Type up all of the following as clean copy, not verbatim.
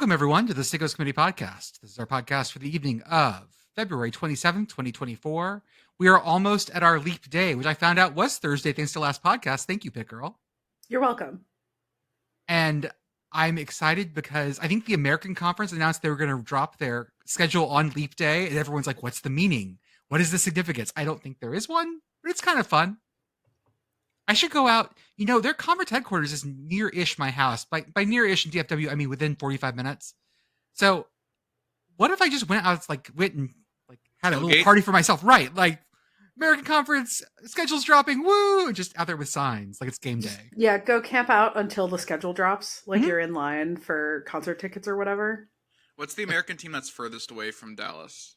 Welcome, everyone, to the Sickos Committee podcast. This is our podcast for the evening of February 27th, 2024. We are almost at our leap day, which I found out was Thursday thanks to last podcast. Thank you, Pit Girl. You're welcome. And I'm excited because I think the American Conference announced they were going to drop their schedule on leap day, and everyone's like, what's the meaning? What is the significance? I don't think there is one, but it's kind of fun. I should go out. You know, their conference headquarters is near-ish my house. By near-ish in DFW, I mean within 45 minutes. So what if I just went out, went and had a little party for myself? Right. Like, American Conference, schedule's dropping, woo! Just out there with signs, like it's game day. Yeah, go camp out until the schedule drops. Like you're in line for concert tickets or whatever. What's the American team that's furthest away from Dallas?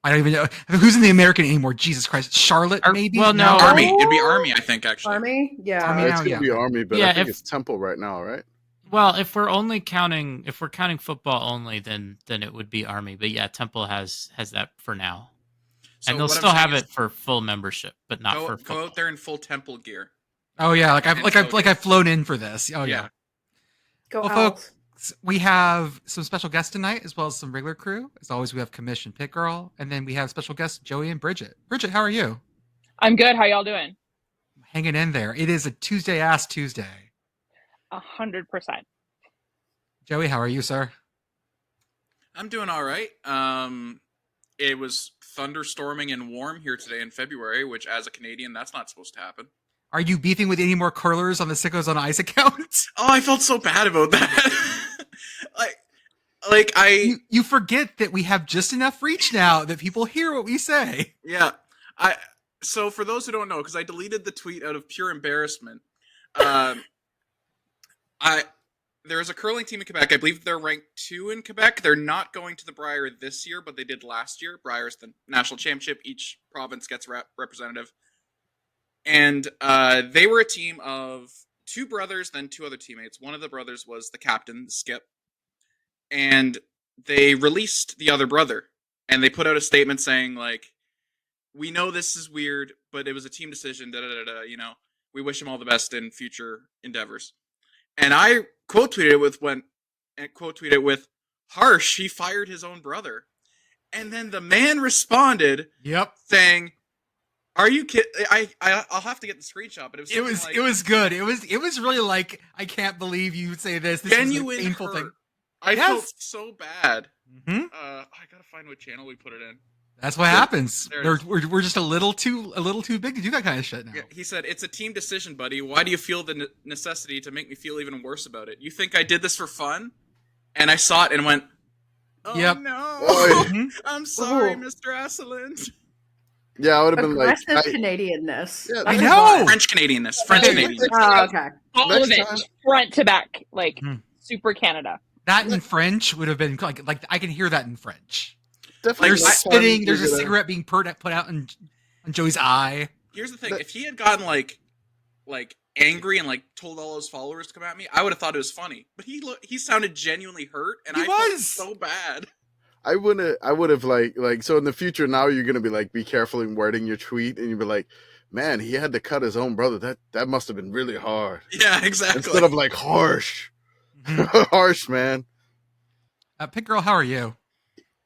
I don't even know who's in the American anymore. Jesus Christ, Charlotte maybe. Well, no, Army. It'd be Army, I think. Actually, Army. Yeah, Army It's now, gonna be Army, but Yeah, I think it's Temple right now, right? Well, if we're counting football only, then it would be Army. But yeah, Temple has that for now, So and they'll what I'm still have saying it for full membership, but not for football. Go out there in full Temple gear. Oh yeah, I've flown in for this. Oh yeah. go Well, out. folks, we have some special guests tonight, as well as some regular crew. As always, we have Commission Pit Girl, and then we have special guests Joey and Bridget. Bridget, how are you? I'm good. How y'all doing? Hanging in there. It is a Tuesday-ass Tuesday. 100%. Joey, how are you, sir? I'm doing all right. It was thunderstorming and warm here today in February, which, as a Canadian, that's not supposed to happen. Are you beefing with any more curlers on the Sickos on Ice account? Oh, I felt so bad about that. You forget that we have just enough reach now that people hear what we say. Yeah. So for those who don't know, because I deleted the tweet out of pure embarrassment, there's a curling team in Quebec. I believe they're ranked 2 in Quebec. They're not going to the Brier this year, but they did last year. Brier's the national championship. Each province gets a representative. And they were a team of 2 brothers, then 2 other teammates. One of the brothers was the captain, the skip. And they released the other brother. And they put out a statement saying, we know this is weird, but it was a team decision, we wish him all the best in future endeavors. And I quote tweeted with harsh, he fired his own brother. And then the man responded saying, are you kidding? I'll have to get the screenshot, but it was good. It was really like, I can't believe you would say this. This genuine is a painful hurt. thing. I felt so bad. Mm-hmm. I gotta find what channel we put it in. That's what happens. We're just a little too big to do that kind of shit now. Yeah, he said, "It's a team decision, buddy. Why do you feel the necessity to make me feel even worse about it? You think I did this for fun?" And I saw it and went, "Oh no, I'm sorry, Mr. Asseland." Yeah, I would have been like Canadianness. Yeah, I know. French Canadianness. Oh, okay. All of it, front to back, super Canada. That in French would have been like I can hear that in French. Definitely. There's spitting. There's a cigarette being put out on Joey's eye. Here's the thing: if he had gotten like angry and told all his followers to come at me, I would have thought it was funny. But he sounded genuinely hurt, and I felt so bad. I would have so in the future now you're gonna be be careful in wording your tweet, and you'd be like, man, he had to cut his own brother. That must have been really hard. Yeah, exactly. Instead of harsh. Harsh, man. Pit Girl, how are you?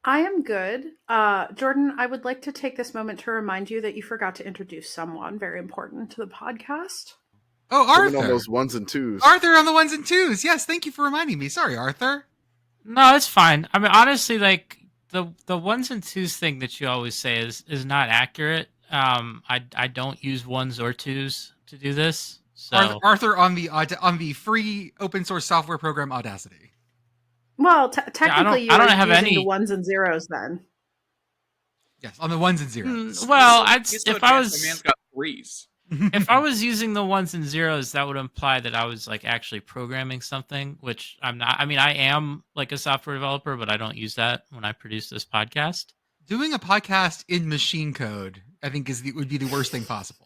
I am good. Jordan, I would like to take this moment to remind you that you forgot to introduce someone very important to the podcast. Oh, Arthur. On those 1s and 2s. Arthur on the 1s and 2s. Yes, thank you for reminding me. Sorry, Arthur. No, it's fine. I mean, honestly, the 1s and 2s thing that you always say is not accurate. I don't use 1s or 2s to do this. So Arthur on the free open source software program Audacity. Well, technically, I don't have using any the 1s and 0s then. Yes, on the 1s and 0s. Well, if I was, the man's got 3s. If I was using the 1s and 0s, that would imply that I was actually programming something, which I'm not. I mean, I am a software developer, but I don't use that when I produce this podcast. Doing a podcast in machine code, I think, would be the worst thing possible.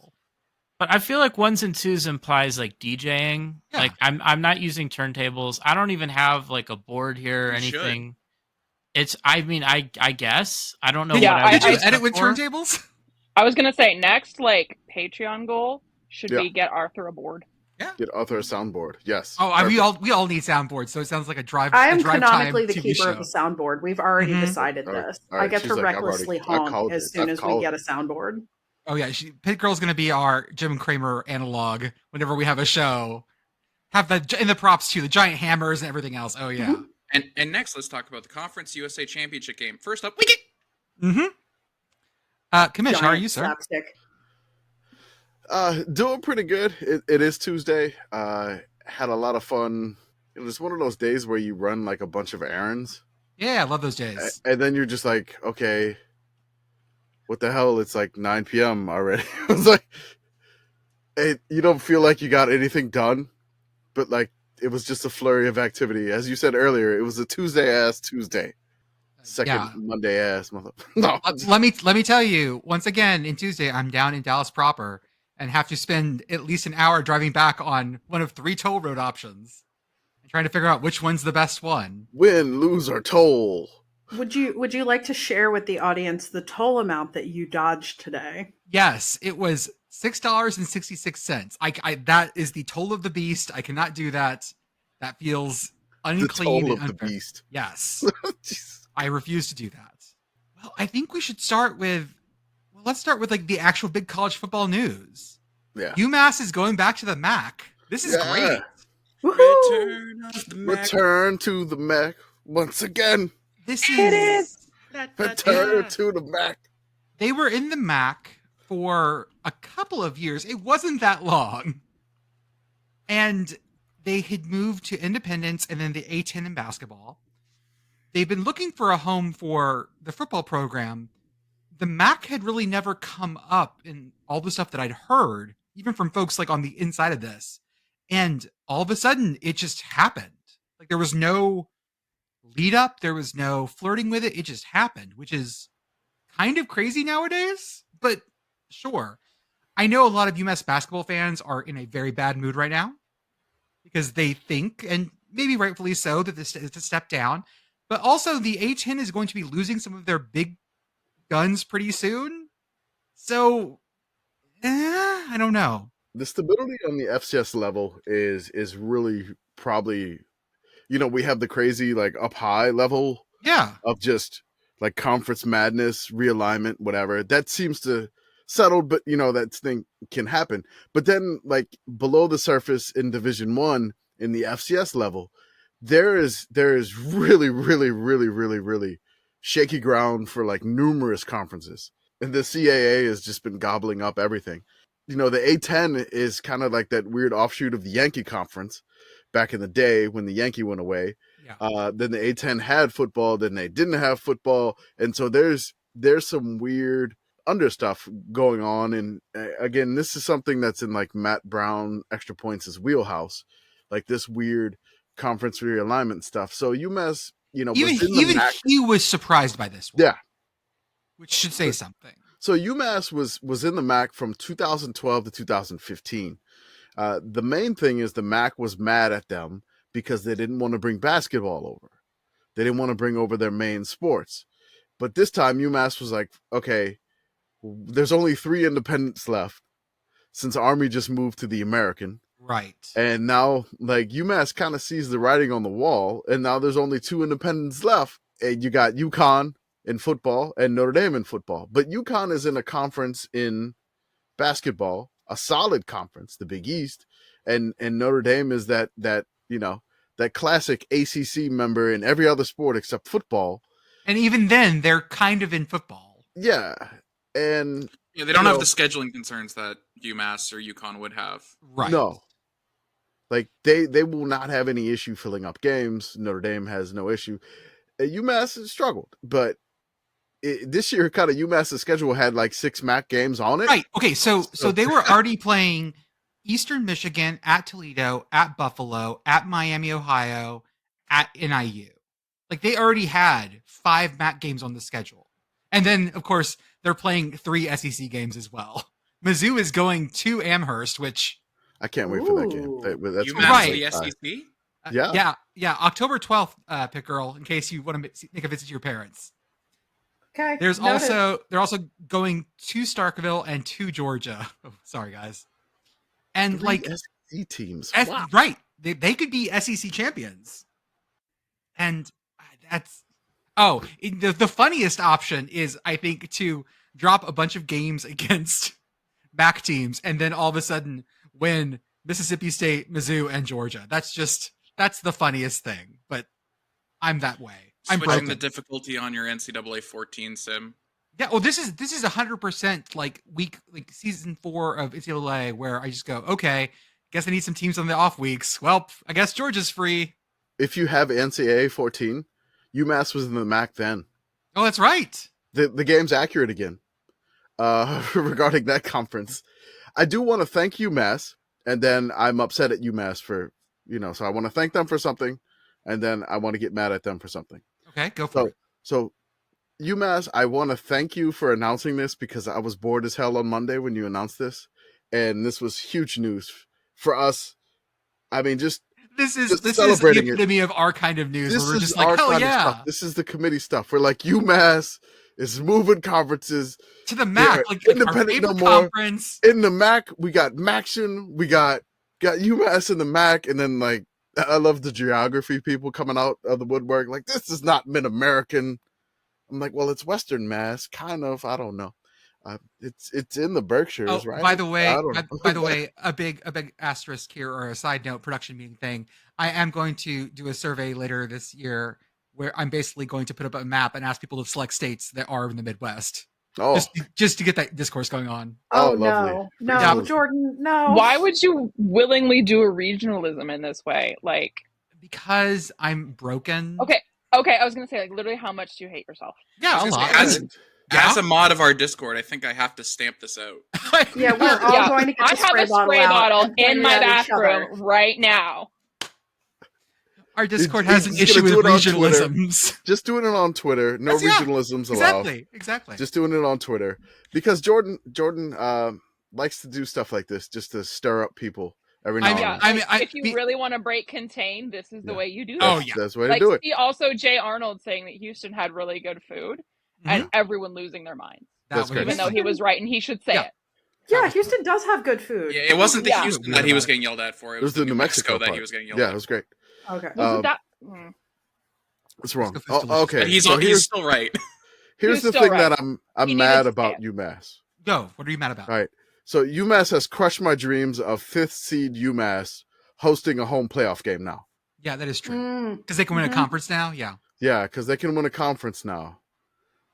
But I feel like 1s and 2s implies DJing. Yeah. I'm not using turntables. I don't even have a board here or anything. It's. I mean, I guess I don't know. Yeah, what I did you edit with for. turntables? I was gonna say next Patreon goal should be get Arthur a board. Yeah. Get Arthur a soundboard. Yes. Oh, Perfect. we all need soundboards, so it sounds like a drive. I a am drive time canonically the TV keeper show. of the soundboard. We've already Mhm. decided All right. this. All I right. get She's to like, recklessly I honk called as it. soon I've as we called get it. a soundboard. Oh yeah, Pit Girl's gonna be our Jim Cramer analog whenever we have a show. Have the in the props too, the giant hammers and everything else. Oh yeah. Mhm. And next, let's talk about the Conference USA Championship game. First up, we get Mm-hmm. Kamish, how are Giant you, sir? slapstick. Doing pretty good. It is Tuesday. Had a lot of fun. It was one of those days where you run like a bunch of errands, Yeah, I love those days. and then you're just like, okay, what the hell? It's like 9 p.m. already. It's like, you don't feel like you got anything done, but like it was just a flurry of activity. As you said earlier, it was a Tuesday Tuesday. Second Yeah. Monday ass mother. No. Let me tell you once again. In Tuesday, I'm down in Dallas proper and have to spend at least an hour driving back on one of 3 toll road options and trying to figure out which one's the best one. Win, lose, or toll. Would you like to share with the audience the toll amount that you dodged today? Yes, it was $6.66. I that is the toll of the beast. I cannot do that. That feels unclean. The toll and of the unfair. beast. Yes, Jeez. I refuse to do that. Well, I think we should start with. Well, let's start with like the actual big college football news. Yeah. UMass is going back to the MAC. This is Yeah. great. Woohoo! Return of the Mac. Return to the Mac once again. This It is. Return to the Mac. They were in the MAC for a couple of years. It wasn't that long. And they had moved to Independence and then the A10 in basketball. They've been looking for a home for the football program. The MAC had really never come up in all the stuff that I'd heard, even from folks like on the inside of this. And all of a sudden, it just happened. Like there was no lead up, there was no flirting with it. It just happened, which is kind of crazy nowadays, but sure. I know a lot of UMass basketball fans are in a very bad mood right now because they think, and maybe rightfully so, that this is a step down. But also, the A10 is going to be losing some of their big guns pretty soon. So, I don't know. The stability on the FCS level is really probably, we have the crazy like up high level Yeah. of just like conference madness, realignment, whatever. That seems to settle, but that thing can happen. But then like below the surface in Division 1 in the FCS level, there is really, really, really, really, really shaky ground for like numerous conferences. And the CAA has just been gobbling up everything. The A10 is kind of like that weird offshoot of the Yankee conference back in the day when the Yankee went away. Yeah. Then the A10 had football, then they didn't have football. And so there's some weird under stuff going on. And again, this is something that's in like Matt Brown Extra Points' wheelhouse, like this weird conference realignment stuff. So UMass, Even was in the MAC. he was surprised by this one. Yeah. Which should say something. So UMass was in the MAC from 2012 to 2015. The main thing is the MAC was mad at them because they didn't want to bring basketball over. They didn't want to bring over their main sports. But this time UMass was like, okay, there's only 3 independents left since Army just moved to the American. Right. And now like UMass kind of sees the writing on the wall, and now there's only 2 independents left. And you got UConn in football and Notre Dame in football. But UConn is in a conference in basketball, a solid conference, the Big East, and Notre Dame is that classic ACC member in every other sport except football. And even then, they're kind of in football. Yeah. And they don't have the scheduling concerns that UMass or UConn would have. Right. No. Like they will not have any issue filling up games. Notre Dame has no issue. UMass has struggled, but this year kind of UMass's schedule had like 6 MAC games on it. Right. Okay. So they were already playing Eastern Michigan, at Toledo, at Buffalo, at Miami, Ohio, at NIU. Like they already had 5 MAC games on the schedule. And then of course they're playing 3 SEC games as well. Mizzou is going to Amherst, which I can't wait for that game. That's UMass right. the SEC? Yeah. October 12th, Pick Girl, in case you want to make a visit to your parents. Okay. They're noted. also going to Starkville and to Georgia. Oh, sorry guys. And 3 like SEC SEC teams. S- Wow. Right. They could be SEC champions. And that's the funniest option is, I think, to drop a bunch of games against MAC teams and then all of a sudden win Mississippi State, Mizzou, and Georgia. That's the funniest thing. But I'm that way. I'm Switching broken. the difficulty on your NCAA 14 sim. Yeah, well, this is 100% like season 4 of NCAA, where I just go, okay, guess I need some teams on the off weeks. Well, I guess Georgia's free. If you have NCAA 14, UMass was in the MAC then. Oh, that's right. The game's accurate again. Regarding that conference, I do want to thank UMass, and then I'm upset at UMass for, so I want to thank them for something, and then I want to get mad at them for something. Okay, go for it. So UMass, I want to thank you for announcing this, because I was bored as hell on Monday when you announced this, and this was huge news for us. I mean, this is the epitome of our kind of news. This where we're is just our like, hell kind of yeah, stuff. This is the committee stuff. We're like, UMass is moving conferences to the MAC, like our independent no favorite more. conference. In the MAC, we got Maction, we got UMass in the MAC, and then like I love the geography people coming out of the woodwork. Like, this is not Mid-American. I'm like, well, it's Western Mass, kind of. I don't know. It's in the Berkshires, right? By the way, I don't know. by the way, a big asterisk here, or a side note, production meeting thing. I am going to do a survey later this year where I'm basically going to put up a map and ask people to select states that are in the Midwest, Oh, just to get that discourse going on. Oh, lovely. no, Yeah. Jordan, no. Why would you willingly do a regionalism in this way? Like, Because I'm broken. okay, I was gonna say, like, literally, how much do you hate yourself? Yeah, I a was gonna lot. say, as a mod of our Discord, I think I have to stamp this out. Yeah, we're all going to get I the have spray a spray out bottle and point in it my at each other. bathroom right now. Our Discord has an He's issue gonna with do it on Twitter. regionalisms. just doing it on Twitter. No Yes, yeah. regionalisms allowed. Exactly. Just doing it on Twitter, because Jordan likes to do stuff like this just to stir up people every now and Yeah, then. if you really want to break contain, this is the way you do Oh, this. yeah. That's the way Like, to do it. see also Jay Arnold saying that Houston had really good food, and everyone losing their minds, That's great. even though he was right and he should say Yeah. it. Yeah, Houston does have good food. Yeah, it wasn't the Yeah. Houston that he was getting yelled at for. It was the New Mexico that part. he was getting yelled Yeah, at. it was great. Okay. Wasn't that? What's wrong? Mexico food's Oh, okay, But he's, so he's still right. here's He's the still thing right. that I'm He mad needed to about say UMass. Go. What are you mad about? All right. So UMass has crushed my dreams of 5th seed UMass hosting a home playoff game now. Yeah, that is true. Mm. Because they can win a conference now. Yeah. Yeah, because they can win a conference now.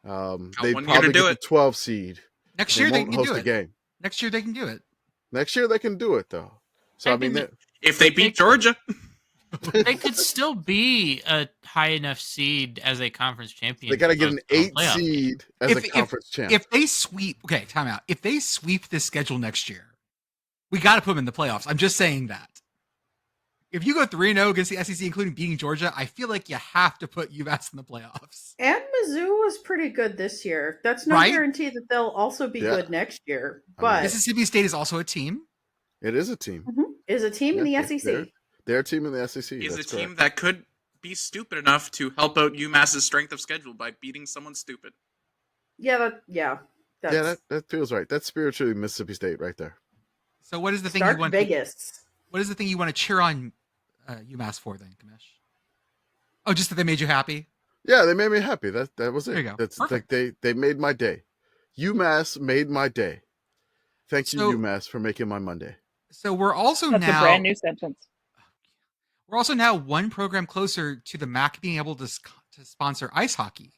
They 1 year to probably do get it. the 12 seed. Next year they won't can host do a it. game. Next year they can do it. Next year they can do it though. So I mean, If they beat Georgia, They could still be a high enough seed as a conference champion. they got to get an to host 8 a playoff game. seed as a conference champ. If they sweep, okay, time out. If they sweep this schedule next year, we got to put them in the playoffs. I'm just saying that. If you go 3-0 against the SEC, including beating Georgia, I feel like you have to put UMass in the playoffs. And Mizzou was pretty good this year. That's no Right? guarantee that they'll also be Yeah. good next year. I mean, But Mississippi State is also a team. It is a team. is a team in the Yeah, SEC. They're a team in the SEC. he's a That's team correct. that could be stupid enough to help out UMass's strength of schedule by beating someone stupid. Yeah, that's That feels right. That's spiritually Mississippi State right there. So what is the thing you Stark want? Vegas. What is the thing you want to cheer on UMass for then, Kamish? Oh, just that they made you happy. Yeah, they made me happy. That was it. There you go. That's like Perfect. they made my day. UMass made my day. Thank you, So- UMass, for making my Monday. So we're also That's now a brand new sentence. we're also now one program closer to the MAC being able to sponsor ice hockey,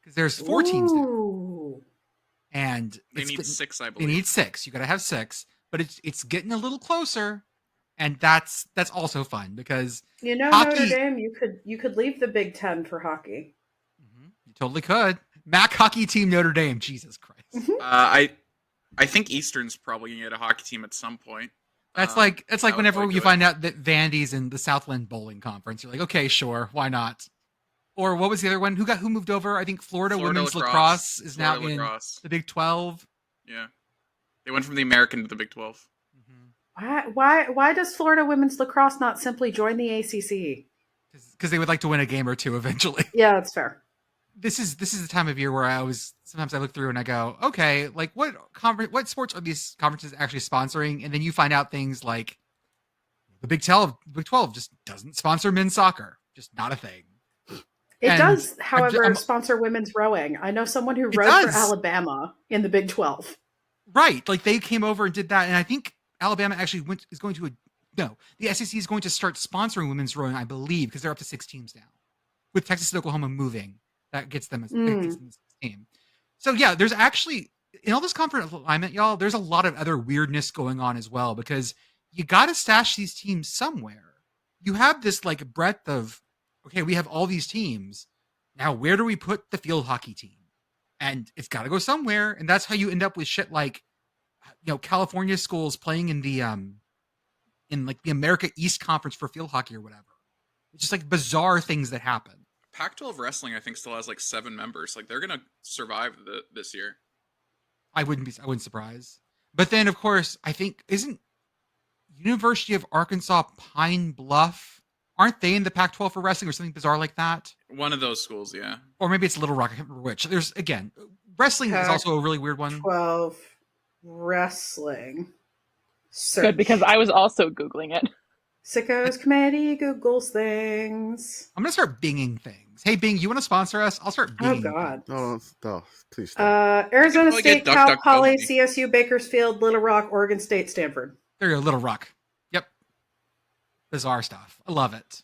because there's 4 teams now, Ooh. and They it's need getting- 6, I They believe. need 6. You got to have 6, but it's getting a little closer, and that's also fun because You know, Hockey- Notre Dame, you could leave the Big Ten for hockey. you totally could. MAC hockey team Notre Dame. Jesus Christ. I think Eastern's probably gonna get a hockey team at some point. That's like that would whenever probably you do it. find out that Vandy's in the Southland Bowling Conference, you're like, okay, sure, why not? Or what was the other one? Who moved over? I think Florida women's lacrosse is now Florida in lacrosse. the Big 12. Yeah, they went from the American to the Big 12. Why does Florida women's lacrosse not simply join the ACC? Because they would like to win a game or two eventually. Yeah, that's fair. This is the time of year where sometimes I look through and I go, okay, like what sports are these conferences actually sponsoring? And then you find out things like The Big 12 just doesn't sponsor men's soccer. Just not a thing. It And does, however, I'm- sponsor women's rowing. I know someone who It rowed for does. Alabama in the Big 12. Right. Like they came over and did that. And I think Alabama actually is going to, no, the SEC is going to start sponsoring women's rowing, I believe, because they're up to 6 teams now. With Texas and Oklahoma moving, that gets them as the team. So yeah, there's actually, in all this conference alignment, y'all, there's a lot of other weirdness going on as well, because you got to stash these teams somewhere. You have this like breadth of, okay, we have all these teams. Now, where do we put the field hockey team? And it's got to go somewhere. And that's how you end up with shit like, California schools playing in the like the America East Conference for field hockey or whatever. It's just like bizarre things that happen. Pac-12 wrestling, I think, still has like 7 members. Like they're gonna survive this year. I wouldn't surprise. But then, of course, I think isn't University of Arkansas Pine Bluff? Aren't they in the Pac-12 for wrestling or something bizarre like that? One of those schools, yeah. Or maybe it's Little Rock. I can't remember which. There's again, wrestling is also a really weird one. 12 wrestling. Search. Good, because I was also Googling it. Sickos Committee Googles things. I'm gonna start binging things. Hey Bing, you want to sponsor us? I'll start binging. Oh God. No, please stop. Arizona Probably State, get Cal DuckDuckGo Poly, money. CSU, Bakersfield, Little Rock, Oregon State, Stanford. There you go, Little Rock. Yep. Bizarre stuff. I love it.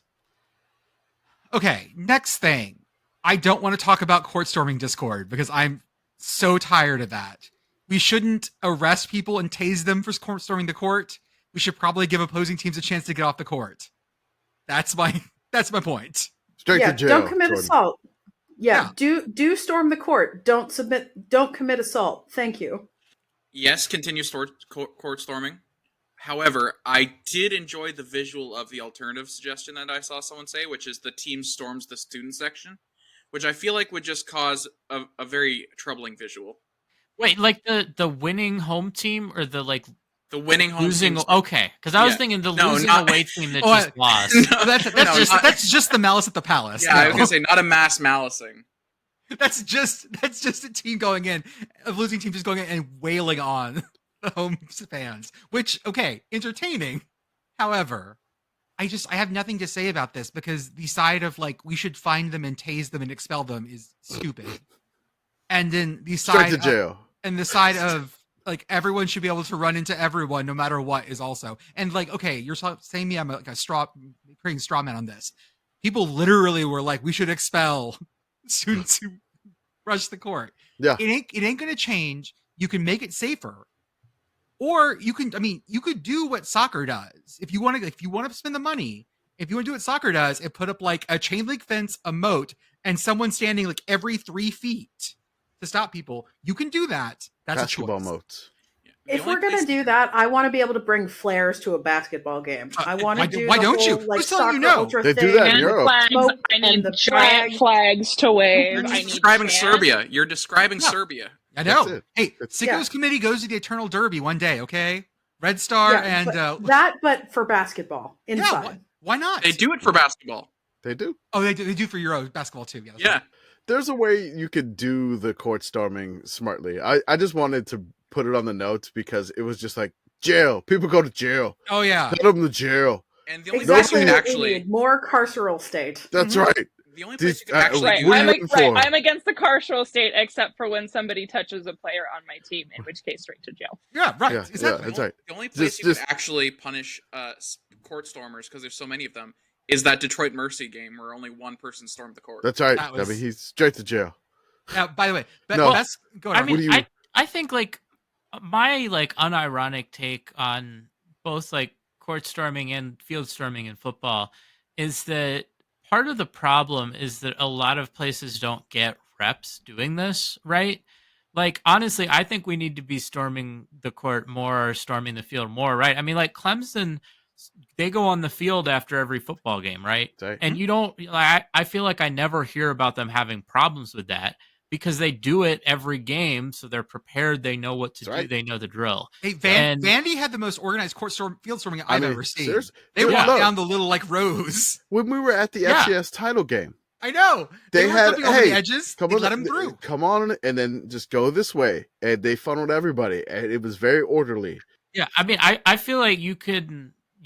Okay, next thing. I don't want to talk about court storming Discord because I'm so tired of that. We shouldn't arrest people and tase them for court storming the court. We should probably give opposing teams a chance to get off the court. That's my point. Straight to jail. Don't commit Jordan. assault. Yeah, do storm the court. Don't commit assault. Thank you. Yes, continue court storming. However, I did enjoy the visual of the alternative suggestion that I saw someone say, which is the team storms the student section, which I feel like would just cause a very troubling visual. Wait, like the winning home team or the like The winning home losing? team. Okay, because I was Yeah. thinking the No, losing not- away team that Oh, just lost. No, that's just the malice at the palace. Yeah, I was No. gonna say not a mass malicing. That's just a team going in, a losing team just going in and wailing on the home fans, which, okay, entertaining. However, I have nothing to say about this because the side of like, we should find them and tase them and expel them is stupid. And then the Straight side to jail. and the side of like, everyone should be able to run into everyone no matter what is also. And like, okay, you're saying me, I'm like creating straw man on this. People literally were like, we should expel students who rush the court. Yeah. It ain't gonna change. You can make it safer. Or you could do what soccer does. If you want to spend the money, if you want to do what soccer does, and put up like a chain link fence, a moat, and someone standing like every 3 feet to stop people, you can do that. That's Basketball a choice. moats. The If only we're gonna place- do that, I want to be able to bring flares to a basketball game. I want to do. why the don't you? whole, like, Who's telling you soccer no? ultra They do thing. that in And Europe. flags. Smoke I need and the giant flag. flags to wave. You're I need describing chants. Serbia. You're describing Yeah. Serbia. I know. That's it. Hey, That's- Sickos Yeah. Committee goes to the Eternal Derby one day, okay? Red Star Yeah, and but for basketball inside. why not? They do it for basketball. They do. Oh, they do for Euro basketball too. Yeah. that's Yeah. right. There's a way you could do the court storming smartly. I just wanted to put it on the notes because it was just like jail. People go to jail. Oh yeah. Send them to jail. And the only Exactly place you what could we actually, need. More carceral state. That's Mhm. right. the only place These- you could actually Right, do what are that, you looking for? I'm against the carceral state, except for when somebody touches a player on my team, in which case straight to jail. Yeah. Right. Yeah, Exactly. that's right. the only place Just- you just- could actually punish court stormers, because there's so many of them, is that Detroit Mercy game where only one person stormed the court. That's right. That was- I mean, he's straight to jail. Now, by the way, No. that's go I ahead. mean, do you- I think like my like unironic take on both like court storming and field storming in football is that part of the problem is that a lot of places don't get reps doing this, right? Like honestly, I think we need to be storming the court more or storming the field more, right? I mean, like Clemson, they go on the field after every football game, right? That's right. And you don't, I feel like I never hear about them having problems with that because they do it every game. So they're prepared. They know what to That's do. right. They know the drill. Hey, and- Vandy had the most organized field storming I've ever seen. seriously? They Dude, walked look, down the little like rows. when we were at the Yeah. FCS title game, I know. They were had- jumping over hey, the edges. come They on, let them through. come on, and then just go this way. And they funneled everybody, and it was very orderly. Yeah. I mean, I feel like you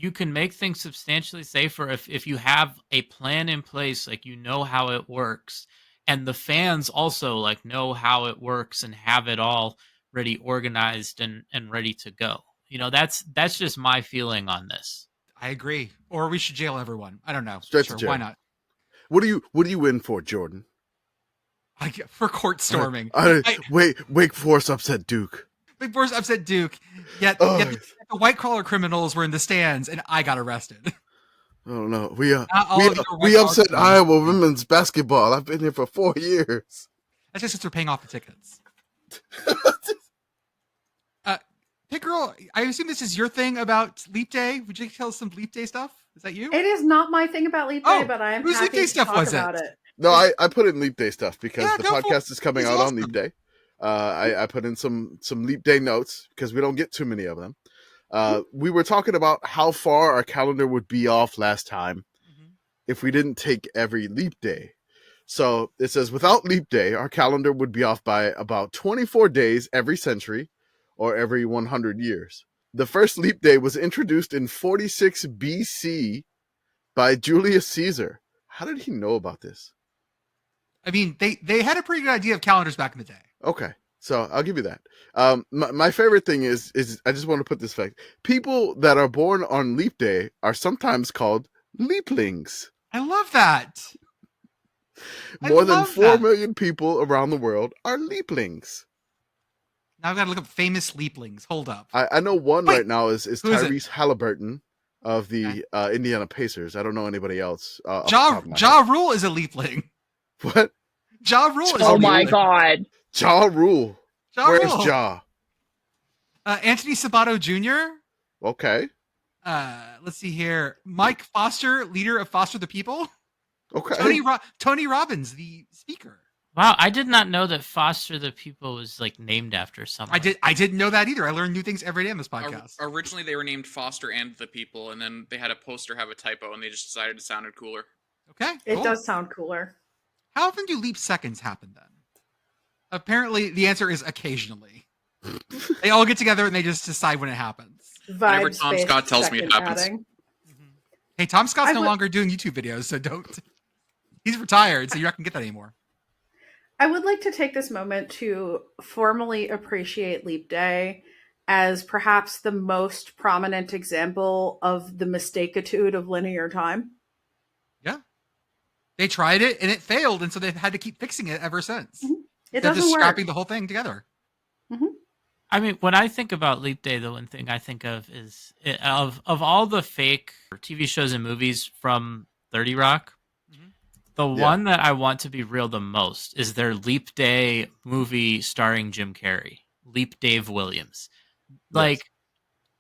you can make things substantially safer if you have a plan in place, like you know how it works, and the fans also like know how it works and have it all ready organized and ready to go. That's just my feeling on this. I agree. Or we should jail everyone. I don't know. Straight to Sure, jail. why not? What are you in for, Jordan? For court storming. Wake Forest upset Duke. Big Force upset Duke, yet the white collar criminals were in the stands, and I got arrested. Oh no, we we upset Iowa women's basketball. I've been here for 4 years. That's just because they're paying off the tickets. Pick Girl, I assume this is your thing about Leap Day. Would you tell us some Leap Day stuff? Is that you? It is not my thing about Leap Day, but I am whose Leap happy Day to stuff talk was about it? it. No, I put in Leap Day stuff because Yeah, the go for podcast is coming It's out awesome. on Leap Day. I put in some Leap Day notes because we don't get too many of them. We were talking about how far our calendar would be off last time if we didn't take every Leap Day. So it says, without Leap Day, our calendar would be off by about 24 days every century or every 100 years. The first Leap Day was introduced in 46 BC by Julius Caesar. How did he know about this? I mean, they had a pretty good idea of calendars back in the day. Okay, so I'll give you that. My favorite thing is I just want to put this fact. People that are born on Leap Day are sometimes called leaplings. I love that. More than 4 million people around the world are leaplings. Now I've got to look up famous leaplings. Hold up. I know one right now is who is Tyrese Halliburton of the Indiana Pacers. I don't know anybody else. Ja Rule is a leapling. What? Ja Rule is a Oh leapling. my god. Ja Rule. Where's Rule. Ja? Anthony Sabato Jr. Okay. Let's see here. Mike Foster, leader of Foster the People. Okay. Tony Robbins, the speaker. Wow, I did not know that Foster the People was like named after someone. I didn't know that either. I learn new things every day on this podcast. Originally, they were named Foster and the People, and then they had a poster have a typo, and they just decided it sounded cooler. Okay, It cool. does sound cooler. How often do leap seconds happen then? Apparently, the answer is occasionally. They all get together and they just decide when it happens. Whenever Tom Scott tells me it happens. Hey, Tom Scott's no longer doing YouTube videos, so don't. He's retired, so you're not going to get that anymore. I would like to take this moment to formally appreciate Leap Day as perhaps the most prominent example of the mistakeitude of linear time. Yeah. They tried it and it failed, and so they've had to keep fixing it ever since. Mm-hmm. It They're doesn't just work. scrapping the whole thing together. Mm-hmm. I mean, when I think about Leap Day, the one thing I think of is of all the fake TV shows and movies from 30 Rock, the one that I want to be real the most is their Leap Day movie starring Jim Carrey, Leap Dave Williams. Like,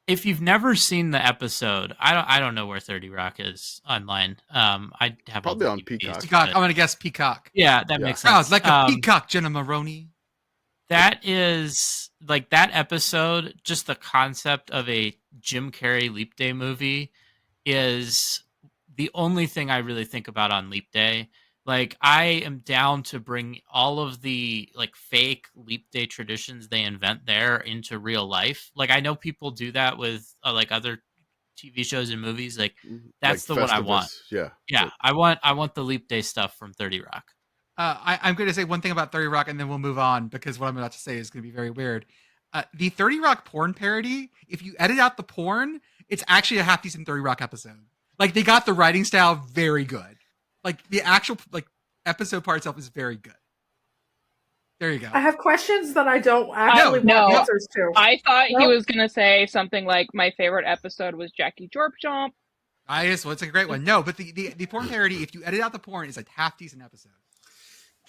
if you've never seen the episode, I don't know where 30 Rock is online. I have Probably all on the Peacock. DVDs, Peacock. but- I'm going to guess Peacock. Yeah, that makes sense. Sounds like a peacock, Jenna Maroney. That is like that episode, just the concept of a Jim Carrey Leap Day movie is the only thing I really think about on Leap Day. Like, I am down to bring all of the like fake Leap Day traditions they invent there into real life. Like, I know people do that with like other TV shows and movies. Like, that's like the one I want. Yeah. I want the Leap Day stuff from 30 Rock. I'm going to say one thing about 30 Rock and then we'll move on because what I'm about to say is going to be very weird. The 30 Rock porn parody, if you edit out the porn, it's actually a half decent 30 Rock episode. Like, they got the writing style very good. Like, the actual like episode part itself is very good. There you go. I have questions that I don't actually want answers to. I thought he was going to say something like, my favorite episode was Jackie Jorp Jump. Well, it's a great one. No, but the porn parody, if you edit out the porn, is a half decent episode.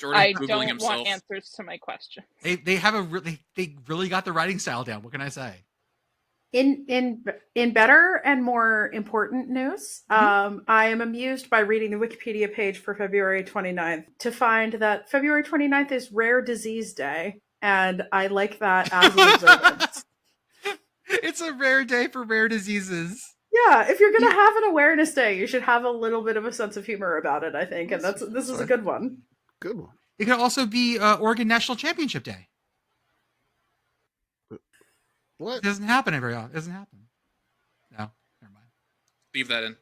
I don't want answers to my questions. They have they really got the writing style down. What can I say? In better and more important news, I am amused by reading the Wikipedia page for February 29th to find that February 29th is Rare Disease Day, and I like that as an observance. It's a rare day for rare diseases. Yeah, if you're going to have an awareness day, you should have a little bit of a sense of humor about it, I think, and this is a good one. Good one. It could also be Oregon National Championship Day. What? It doesn't happen every often. It doesn't happen. No, never mind. Leave that in.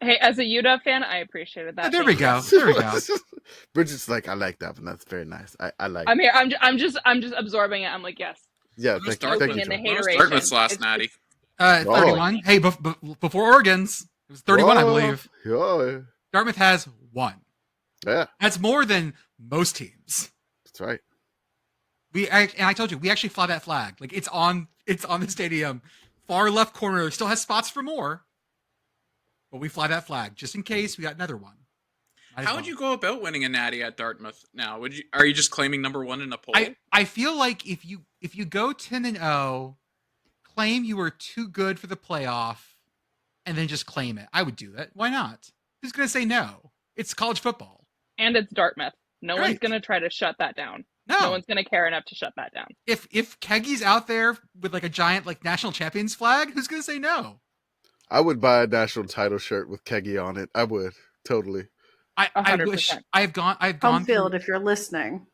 Hey, as a UW fan, I appreciated that. There we Thank you. go. There we go. Bridget's like, I like that one. That's very nice. I like. I'm here. I'm just absorbing it. I'm like, yes. Yeah, What was thank you, in the John. What was hateration. Dartmouth's last It's- natty? 31. Hey, before Oregon's, it was 31, I believe. Oh, Dartmouth has 1. yeah, That's more than most teams. that's right. I told you, we actually fly that flag. Like it's on the stadium, far left corner. Still has spots for more, but we fly that flag just in case we got another one. How would you go about winning a natty at Dartmouth now? Are you just claiming number 1 in a poll? I feel like if you go 10-0, claim you were too good for the playoff, and then just claim it. I would do that. Why not? Who's gonna say no? It's college football. and it's Dartmouth. No Right. one's gonna try to shut that down. No. No one's gonna care enough to shut that down. If Keggy's out there with like a giant like national champions flag, who's gonna say no? I would buy a national title shirt with Keggy on it. I would totally I wish 100%. I've gone Home field, through, if you're listening.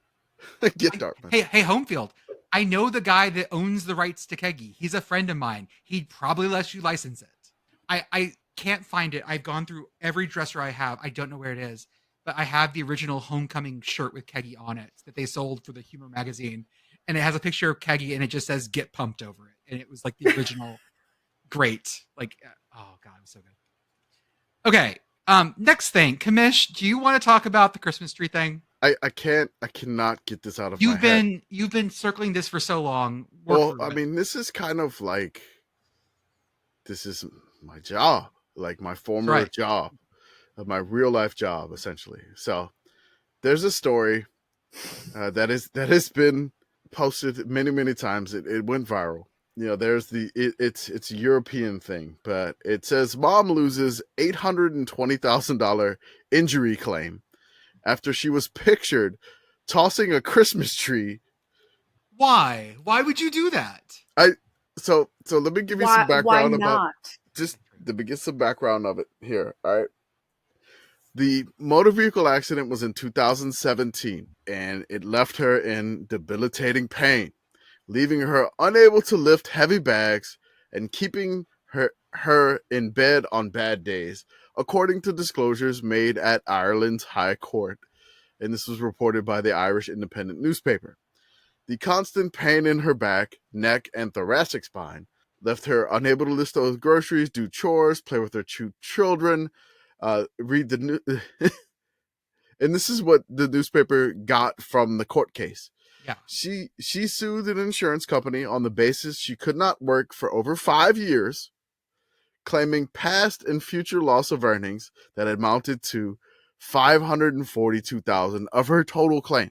get Dartmouth. Hey, Homefield. I know the guy that owns the rights to Keggy. He's a friend of mine. He'd probably let you license it. I can't find it. I've gone through every dresser I have. I don't know where it is, but I have the original Homecoming shirt with Keggy on it that they sold for the Humor magazine, and it has a picture of Keggy and it just says "Get Pumped" over it, and it was like the original. Great, like oh god, it was so good. Okay, next thing, Kamish, do you want to talk about the Christmas tree thing? I cannot get this out of my head. You've been circling this for so long. Work Well, through I it. mean, this is kind of like, this is my job, like my former Right. job, my real life job, essentially. So there's a story that has been posted many times. It went viral. You know, there's it's a European thing, but it says mom loses $820,000 injury claim after she was pictured tossing a Christmas tree. Why? Why would you do that? So let me give you Why, some background why about not? just let me get some background of it here. All right. The motor vehicle accident was in 2017 and it left her in debilitating pain, leaving her unable to lift heavy bags and keeping her in bed on bad days, according to disclosures made at Ireland's High Court. And this was reported by the Irish Independent newspaper. The constant pain in her back, neck, and thoracic spine left her unable to list those groceries, do chores, play with her two children, read the news. And this is what the newspaper got from the court case. Yeah. She sued an insurance company on the basis she could not work for over 5 years, claiming past and future loss of earnings that amounted to $542,000 of her total claim.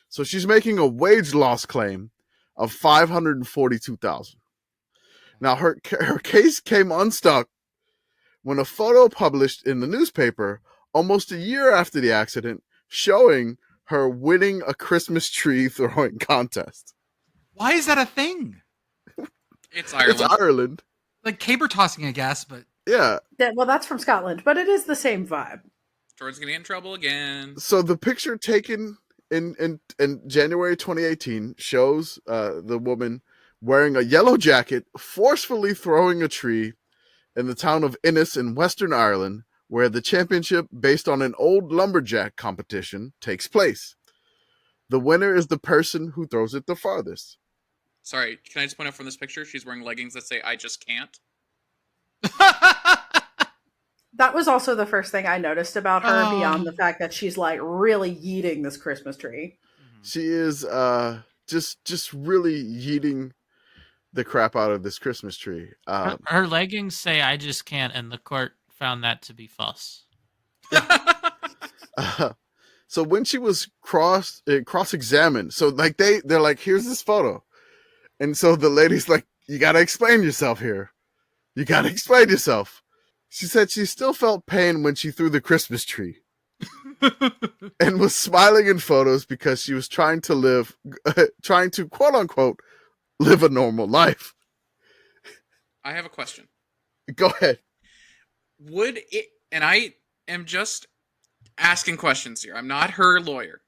So she's making a wage loss claim of $542,000. Now her case came unstuck when a photo published in the newspaper almost a year after the accident showing her winning a Christmas tree throwing contest. Why is that a thing? It's Ireland. It's Ireland. Like caber tossing, I guess, but Yeah. Well, that's from Scotland, but it is the same vibe. Jordan's gonna get in trouble again. So the picture taken in January 2018 shows the woman wearing a yellow jacket forcefully throwing a tree in the town of Innis in Western Ireland, where the championship based on an old lumberjack competition takes place. The winner is the person who throws it the farthest. Sorry, can I just point out from this picture, she's wearing leggings that say "I just can't." That was also the first thing I noticed about her, beyond the fact that she's like really yeeting this Christmas tree. She is just really yeeting the crap out of this Christmas tree. Her leggings say "I just can't," and the court found that to be false. So when she was cross-examined, so like they're like, here's this photo, and so the lady's like, you got to explain yourself here. You got to explain yourself. She said she still felt pain when she threw the Christmas tree, and was smiling in photos because she was trying to quote unquote live a normal life. I have a question. Go ahead. Would it, and I am just asking questions here, I'm not her lawyer.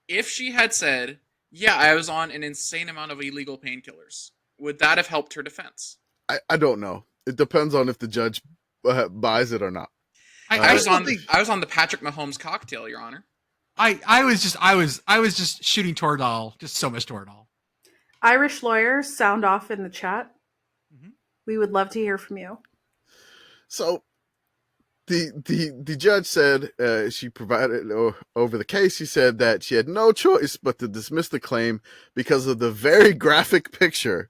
If she had said, yeah, I was on an insane amount of illegal painkillers, would that have helped her defense? I don't know. It depends on if the judge buys it or not. I was still on think- I was on the Patrick Mahomes cocktail, Your Honor. I was just shooting Toradol, just so much Toradol. Irish lawyers, sound off in the chat. Mhm. We would love to hear from you. So the judge said she provided over the case. She said that she had no choice but to dismiss the claim because of the very graphic picture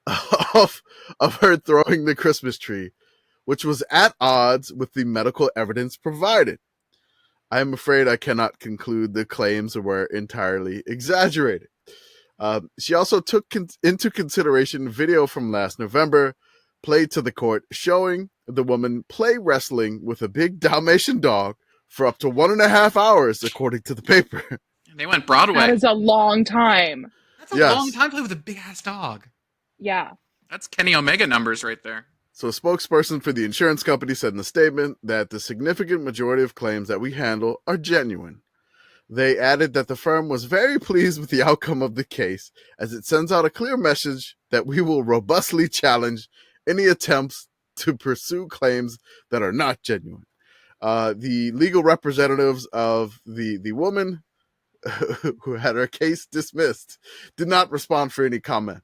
of her throwing the Christmas tree, which was at odds with the medical evidence provided. I am afraid I cannot conclude the claims were entirely exaggerated. She also took into consideration video from last November played to the court showing the woman play wrestling with a big Dalmatian dog for up to 1.5 hours, according to the paper. They went Broadway. That is a long time. That's a long time to play with a big ass dog. Yeah. That's Kenny Omega numbers right there. So a spokesperson for the insurance company said in the statement that the significant majority of claims that we handle are genuine. They added that the firm was very pleased with the outcome of the case, as it sends out a clear message that we will robustly challenge any attempts to pursue claims that are not genuine. The legal representatives of the woman who had her case dismissed did not respond for any comment.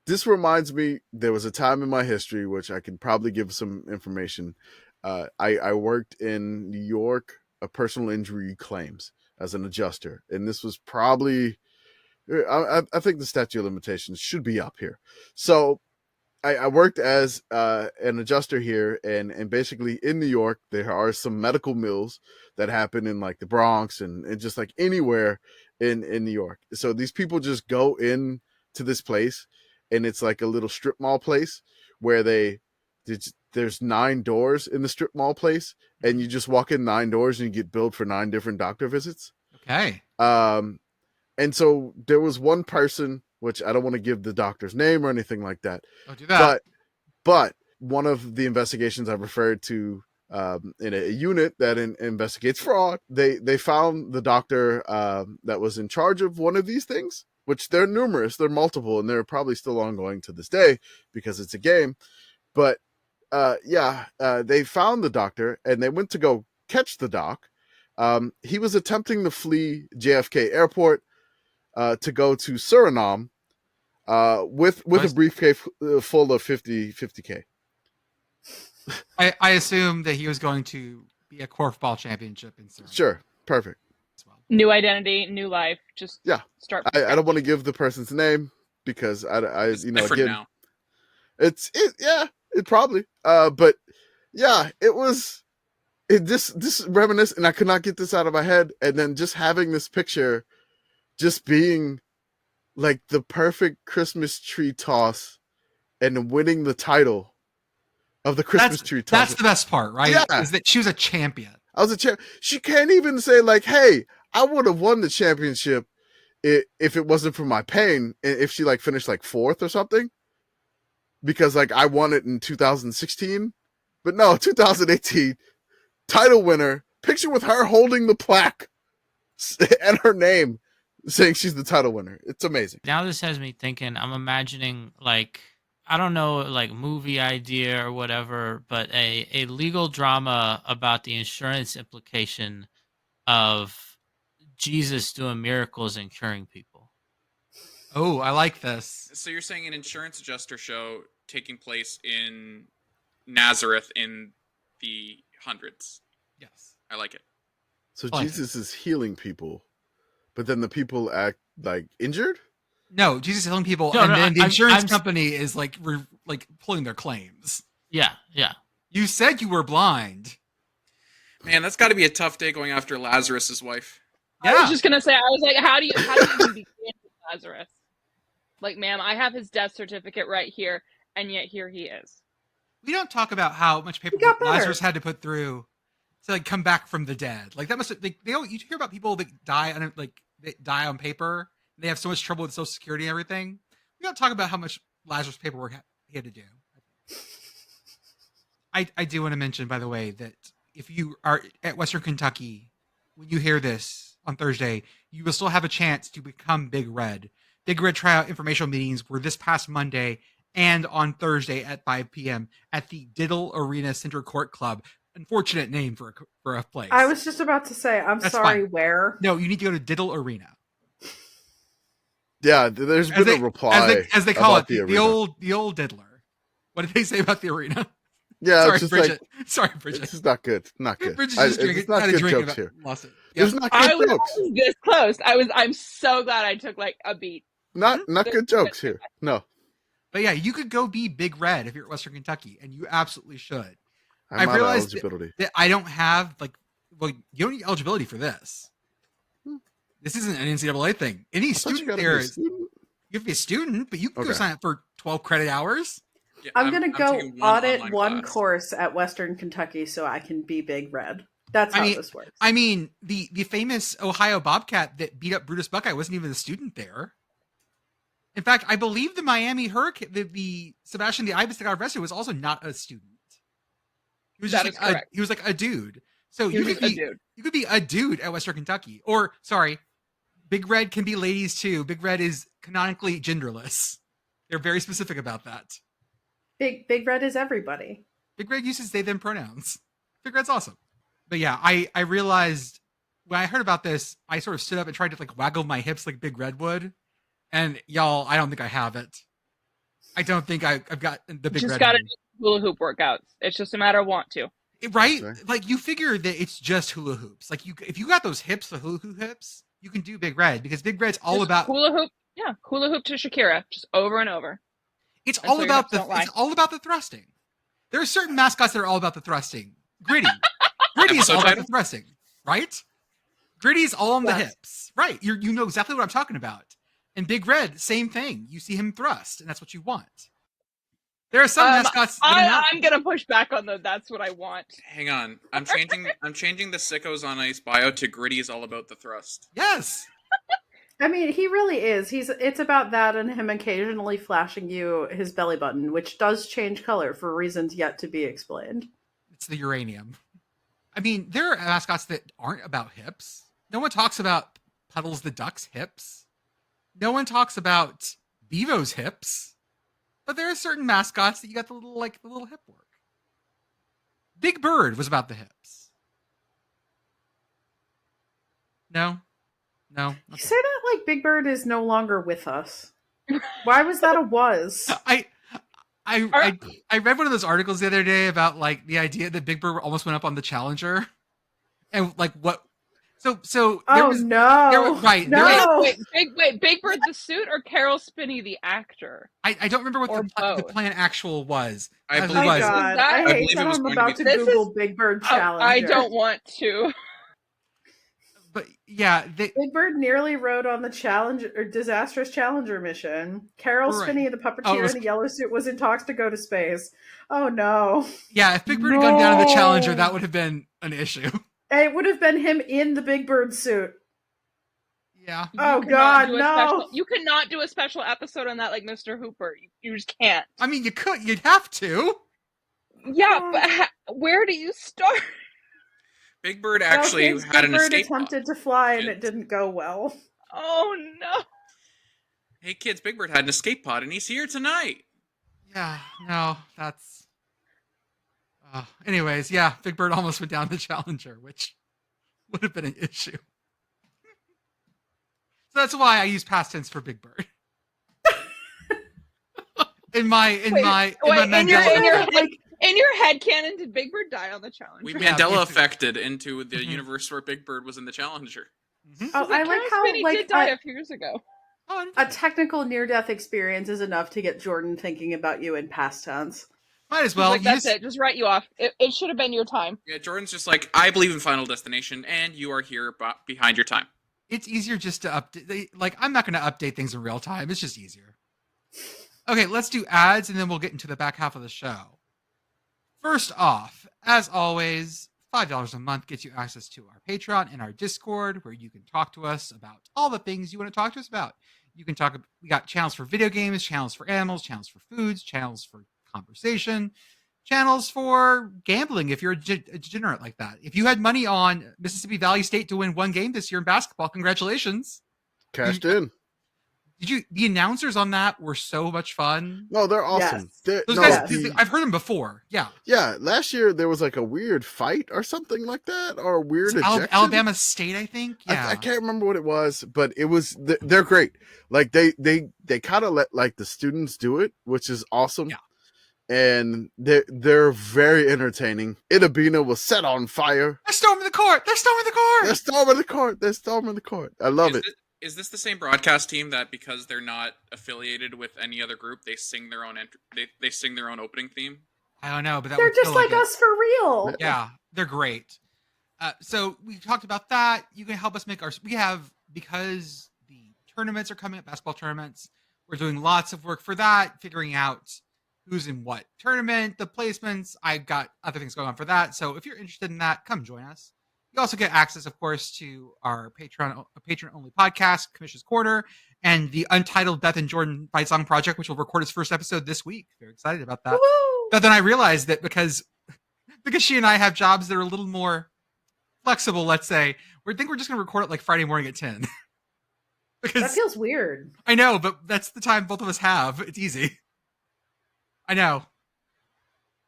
This reminds me, there was a time in my history, which I can probably give some information. I worked in New York, personal injury claims as an adjuster. And this was probably, I think the statute of limitations should be up here. So I worked as an adjuster here, and basically in New York, there are some medical mills that happen in like the Bronx and just like anywhere in New York. So these people just go in to this place, and it's like a little strip mall place where there's 9 doors in the strip mall place, and you just walk in 9 doors and you get billed for 9 different doctor visits. Okay. And so there was one person, which I don't want to give the doctor's name or anything like that. Don't do that. But one of the investigations I referred to in a unit that investigates fraud, they found the doctor that was in charge of one of these things, which they're numerous, they're multiple, and they're probably still ongoing to this day because it's a game. But they found the doctor and they went to go catch the doc. He was attempting to flee JFK Airport to go to Suriname with a briefcase full of 50K. I assume that he was going to be a korfball championship in Suriname. Sure, perfect. As well. New identity, new life. Just start. I don't want to give the person's name because It's different again, now. it probably but yeah, this reminiscent, and I could not get this out of my head, and then just having this picture just being like the perfect Christmas tree toss and winning the title of the Christmas tree toss. That's the best part, right? Yeah. Is that she was a champion. I was a champ. She can't even say like, "Hey, I would have won the championship if it wasn't for my pain." If she like finished like 4th or something, because like I won it in 2016, but no, 2018 title winner. Picture with her holding the plaque and her name, saying she's the title winner. It's amazing. Now this has me thinking. I'm imagining like, I don't know, like movie idea or whatever, but a legal drama about the insurance implication of Jesus doing miracles and curing people. Oh, I like this. So you're saying an insurance adjuster show taking place in Nazareth in the hundreds. Yes. I like it. So I like Jesus is healing people, but then the people act like injured? No, Jesus is healing people, No, and no, then the I'm- insurance I'm- company is like pulling their claims. Yeah, yeah. You said you were blind. Man, that's got to be a tough day going after Lazarus's wife. I Yeah. was just gonna say, I was like, how do you even begin with Lazarus? Like, ma'am, I have his death certificate right here, and yet here he is. We don't talk about how much got paperwork better. Lazarus had to put through to like come back from the dead. Like that must like they don't. You hear about people that die on they die on paper. They have so much trouble with Social Security and everything. We don't talk about how much Lazarus paperwork he had to do. I do want to mention, by the way, that if you are at Western Kentucky when you hear this on Thursday, you will still have a chance to become Big Red. Big Red tryout informational meetings were this past Monday and on Thursday at 5 p.m. at the Diddle Arena Center Court Club. Unfortunate name for a place. I was just about to say, I'm That's sorry, fine. where? No, you need to go to Diddle Arena. Yeah, there's been a reply as they call it, about the old diddler. What did they say about the arena? Yeah, Sorry, it's just Bridget. like Sorry, Bridget. This is not good. Not good. Bridget's just It's not good jokes here. Lost it. There's not good I jokes. was this close. I'm so glad I took like a beat. Not good jokes here. No. But yeah, you could go be Big Red if you're at Western Kentucky, and you absolutely should. I'm out of realized eligibility. that I don't have you don't need eligibility for this. This isn't an NCAA thing. Any student there is. You have to be a student, but you can go sign up for 12 credit hours. Yeah, I'm going to go taking one audit online one class. course at Western Kentucky so I can be Big Red. That's how this works. I mean, the famous Ohio Bobcat that beat up Brutus Buckeye wasn't even a student there. In fact, I believe the Miami Hurricane, the Sebastian the Ibis that got arrested was also not a student. He was That just is correct. he was like a dude. So He you was could just be a dude. you could be a dude at Western Kentucky. Or sorry, Big Red can be ladies too. Big Red is canonically genderless. They're very specific about that. Big Red is everybody. Big Red uses they them pronouns. Big Red's awesome. But yeah, I realized when I heard about this, I sort of stood up and tried to waggle my hips like Big Red would. And y'all, I don't think I have it. I don't think I've got the Big Just Red. gotta do hula hoop workouts. It's just a matter of want to. Right? Sure. Like you figure that it's just hula hoops. Like if you got those hips, the hula hoop hips, you can do Big Red because Big Red's all Just about hula hoop. Yeah, hula hoop to Shakira, just over and over. it's Until all your about hips don't lie. it's all about the thrusting. There are certain mascots that are all about the thrusting. Gritty. Gritty is all about the thrusting, right? Gritty is all on the Yes. hips. Right. You know exactly what I'm talking about. And Big Red, same thing. You see him thrust, and that's what you want. There are some mascots that are not. I'm gonna push back on the that's what I want. Hang on, I'm changing the Sickos on Ice bio to Gritty is all about the thrust. Yes. I mean, he really is. It's about that and him occasionally flashing you his belly button, which does change color for reasons yet to be explained. It's the uranium. I mean, there are mascots that aren't about hips. No one talks about Puddles the Duck's hips. No one talks about Bevo's hips. But there are certain mascots that you got the little hip work. Big Bird was about the hips. No? No? You Okay. say that like Big Bird is no longer with us. Why was that a was? I read one of those articles the other day about the idea that Big Bird almost went up on the Challenger, and what. So there Oh was no! right. No. There Wait, Big Bird the suit or Carol Spinney the actor? I don't remember what Or the both. plan actual was. I As it Oh believe my was. god! that- I I hate believe that it was I'm going to about be- to This Google Big Bird Challenger. I don't want to. But yeah, Big Bird nearly rode on the disastrous Challenger mission. Carol Right. Spinney, the Oh, puppeteer it was- in the yellow suit, was in talks to go to space. Oh no! yeah. If Big Bird had gone down in the Challenger, No. that would have been an issue. It would have been him in the Big Bird suit. Yeah. Oh, You cannot God, do a no. special- you cannot do a special episode on that like Mr. Hooper. You just can't. I mean, you'd have to. Yeah, but where do you start? Big Bird Well, actually kids, had Big an Bird escape attempted pod. to fly and it Kids. didn't go well. Oh no. Hey kids, Big Bird had an escape pod and he's here tonight. Yeah. No, that's. Anyways, yeah, Big Bird almost went down the Challenger, which would have been an issue. So that's why I use past tense for Big Bird. in my Mandela. In your head canon, did Big Bird die on the Challenger? We Yeah, Mandela basically. affected into the Mhm. universe where Big Bird was in the Challenger. Mhm. Oh, I like Carol how Spinney did die a few years ago. Oh, I didn't a know. technical near-death experience is enough to get Jordan thinking about you in past tense. Might as Well, well. like, that's it. Just write you off. It should have been your time. Yeah, Jordan's just like, I believe in Final Destination, and you are here behind your time. It's easier just to update. I'm not going to update things in real time. It's just easier. Okay, let's do ads, and then we'll get into the back half of the show. First off, as always, $5 a month gets you access to our Patreon and our Discord, where you can talk to us about all the things you want to talk to us about. You can talk. We got channels for video games, channels for animals, channels for foods, channels for conversation, channels for gambling. If you're a degenerate like that, if you had money on Mississippi Valley State to win one game this year in basketball, congratulations. Cashed in. The announcers on that were so much fun. No, they're awesome. Yes. Those No, guys, Yes. I've heard them before. Yeah. yeah, last year there was like a weird fight or something like that, or a weird ejection. Alabama State, I think. Yeah. I can't remember what it was, but it was. They're great. Like they kind of let like the students do it, which is awesome. Yeah. And they're very entertaining. Itabina was set on fire. They're storming the court. They're storming the court. They're storming the court. They're storming the court. I love it. Is this the same broadcast team that, because they're not affiliated with any other group, they sing their own they sing their own opening theme? I don't know, but that They're would just feel like it. us for real. Yeah, they're great. So we talked about that. You can help us make because the tournaments are coming up, basketball tournaments. We're doing lots of work for that, figuring out who's in what tournament, the placements. I got other things going on for that. So if you're interested in that, come join us. You also get access, of course, to our patron-only podcast, Commission's Corner, and the Untitled Beth and Jordan Fight Song Project, which will record its first episode this week. Very excited about that. Woo-hoo! But then I realized that because she and I have jobs that are a little more flexible, let's say, we think we're just going to record it like Friday morning at 10. That Because feels weird. I know, but that's the time both of us have. It's easy. I know.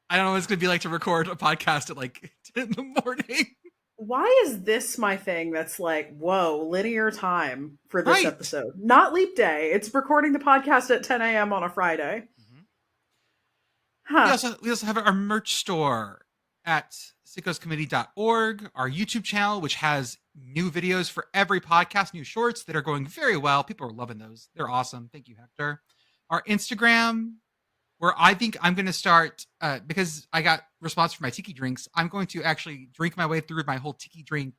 I don't know what it's going to be like to record a podcast at like 10 in the morning. Why is this my thing that's like, whoa, linear time for this Right. episode? Not leap day. It's recording the podcast at 10 a.m. on a Friday. Huh. We also have our merch store at sickoscommittee.org, our YouTube channel, which has new videos for every podcast, new shorts that are going very well. People are loving those. They're awesome. Thank you, Hector. Our Instagram, where I think I'm going to start, because I got response for my tiki drinks, I'm going to actually drink my way through my whole tiki drink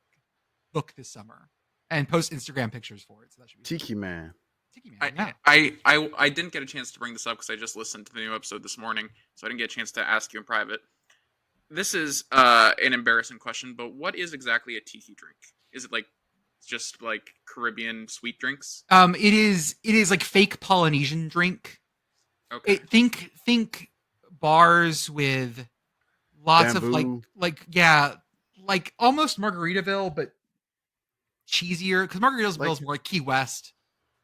book this summer and post Instagram pictures for it. So that should be Tiki Man. Tiki Man. Yeah. I didn't get a chance to bring this up because I just listened to the new episode this morning, so I didn't get a chance to ask you in private. This is an embarrassing question, but what is exactly a tiki drink? Is it like just like Caribbean sweet drinks? It is like fake Polynesian drink. Okay. Think bars with lots Bamboo. of like almost Margaritaville, but cheesier, because Margaritaville is more like Key West.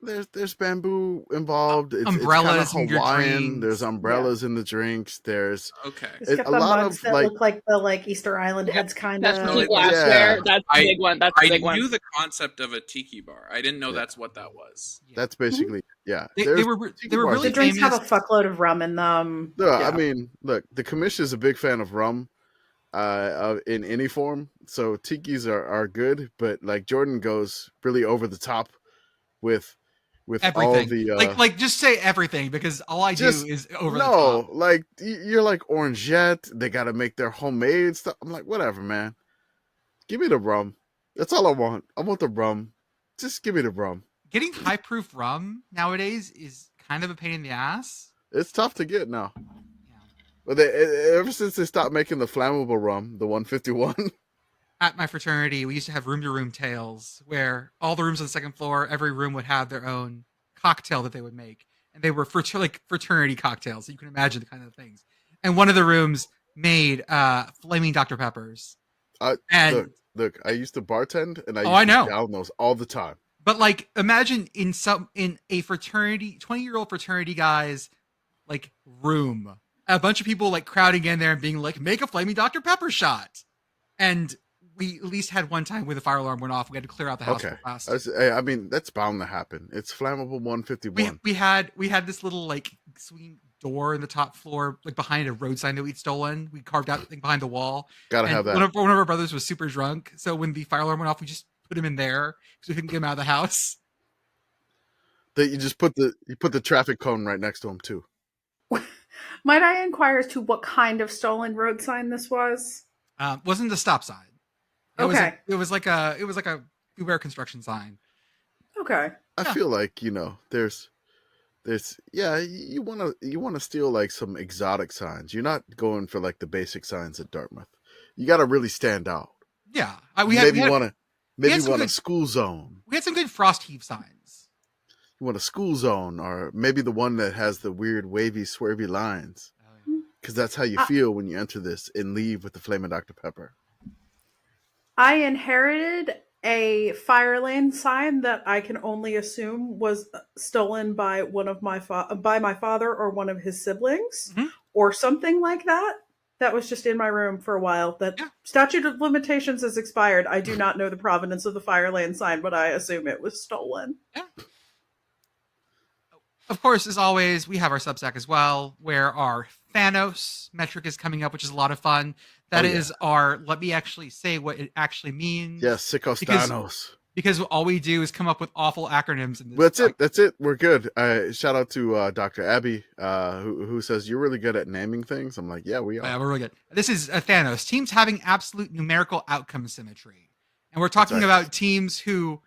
There's bamboo involved. It's Umbrellas in kinda your Hawaiian. drinks. There's umbrellas in the drinks. There's Okay. It's got a the lot mugs of, that like- look like the like Easter Island heads kind That's of. really Yeah. glassware. That's the I- big one. That's the I big one. knew the concept of a tiki bar. I didn't know Yeah. that's what that was. that's basically yeah. They There's were tiki bars. really The drinks famous. have a fuckload of rum in them. No, Yeah. I mean, look, the commission is a big fan of rum, in any form. So tikis are good, but like Jordan goes really over the top with all Everything. the like just say everything, because all I do just- is over the no, top. like you're like Orangette. They got to make their homemade stuff. I'm like, whatever, man. Give me the rum. That's all I want. I want the rum. Just give me the rum. Getting high proof rum nowadays is kind of a pain in the ass. It's tough to get now. Yeah. But ever since they stopped making the flammable rum, the 151, At my fraternity, we used to have room-to-room tales where all the rooms on the second floor, every room would have their own cocktail that they would make, and they were fraternity cocktails. So you can imagine the kind of things. And one of the rooms made flaming Dr. Peppers. And look, I used to bartend, and I Oh, used I know. to down those all the time. but like, imagine in a fraternity, 20-year-old fraternity guys like room, a bunch of people like crowding in there and being like, make a flaming Dr. Pepper shot. And we at least had one time where the fire alarm went off. We had to clear out the house Okay, real fast. I mean that's bound to happen. It's flammable 151. We had this little like swinging door in the top floor, like behind a road sign that we'd stolen. We carved out the thing behind the wall. Gotta And have that. one of our brothers was super drunk, so when the fire alarm went off, we just put him in there because we couldn't get him out of the house. That you just put the traffic cone right next to him too. Might I inquire as to what kind of stolen road sign this was? Wasn't a stop sign. Okay. It was like a beware construction sign. Okay. I Yeah. feel like there's yeah, you want to steal like some exotic signs. You're not going for like the basic signs at Dartmouth. You got to really stand out. Yeah, we had some a good- school zone. we had some good frost heave signs. You want a school zone, or maybe the one that has the weird wavy swervy lines, because that's how you feel when you enter this and leave with the flaming Dr. Pepper. I inherited a fire lane sign that I can only assume was stolen by one of by my father or one of his siblings, Mhm. or something like that. That was just in my room for a while. That Yeah. statute of limitations has expired. I do not know the provenance of the fire lane sign, but I assume it was stolen. Yeah. Of course, as always, we have our Substack as well, where our Thanos metric is coming up, which is a lot of fun. That is our, let me actually say what it actually means. Yes, Sicko because Thanos. because all we do is come up with awful acronyms. In this That's it. That's it. We're good. Shout out to Dr. Abby, who says you're really good at naming things. I'm like, yeah, we are. Yeah, we're really good. This is Thanos. Teams having absolute numerical outcome symmetry. And we're talking right. about teams who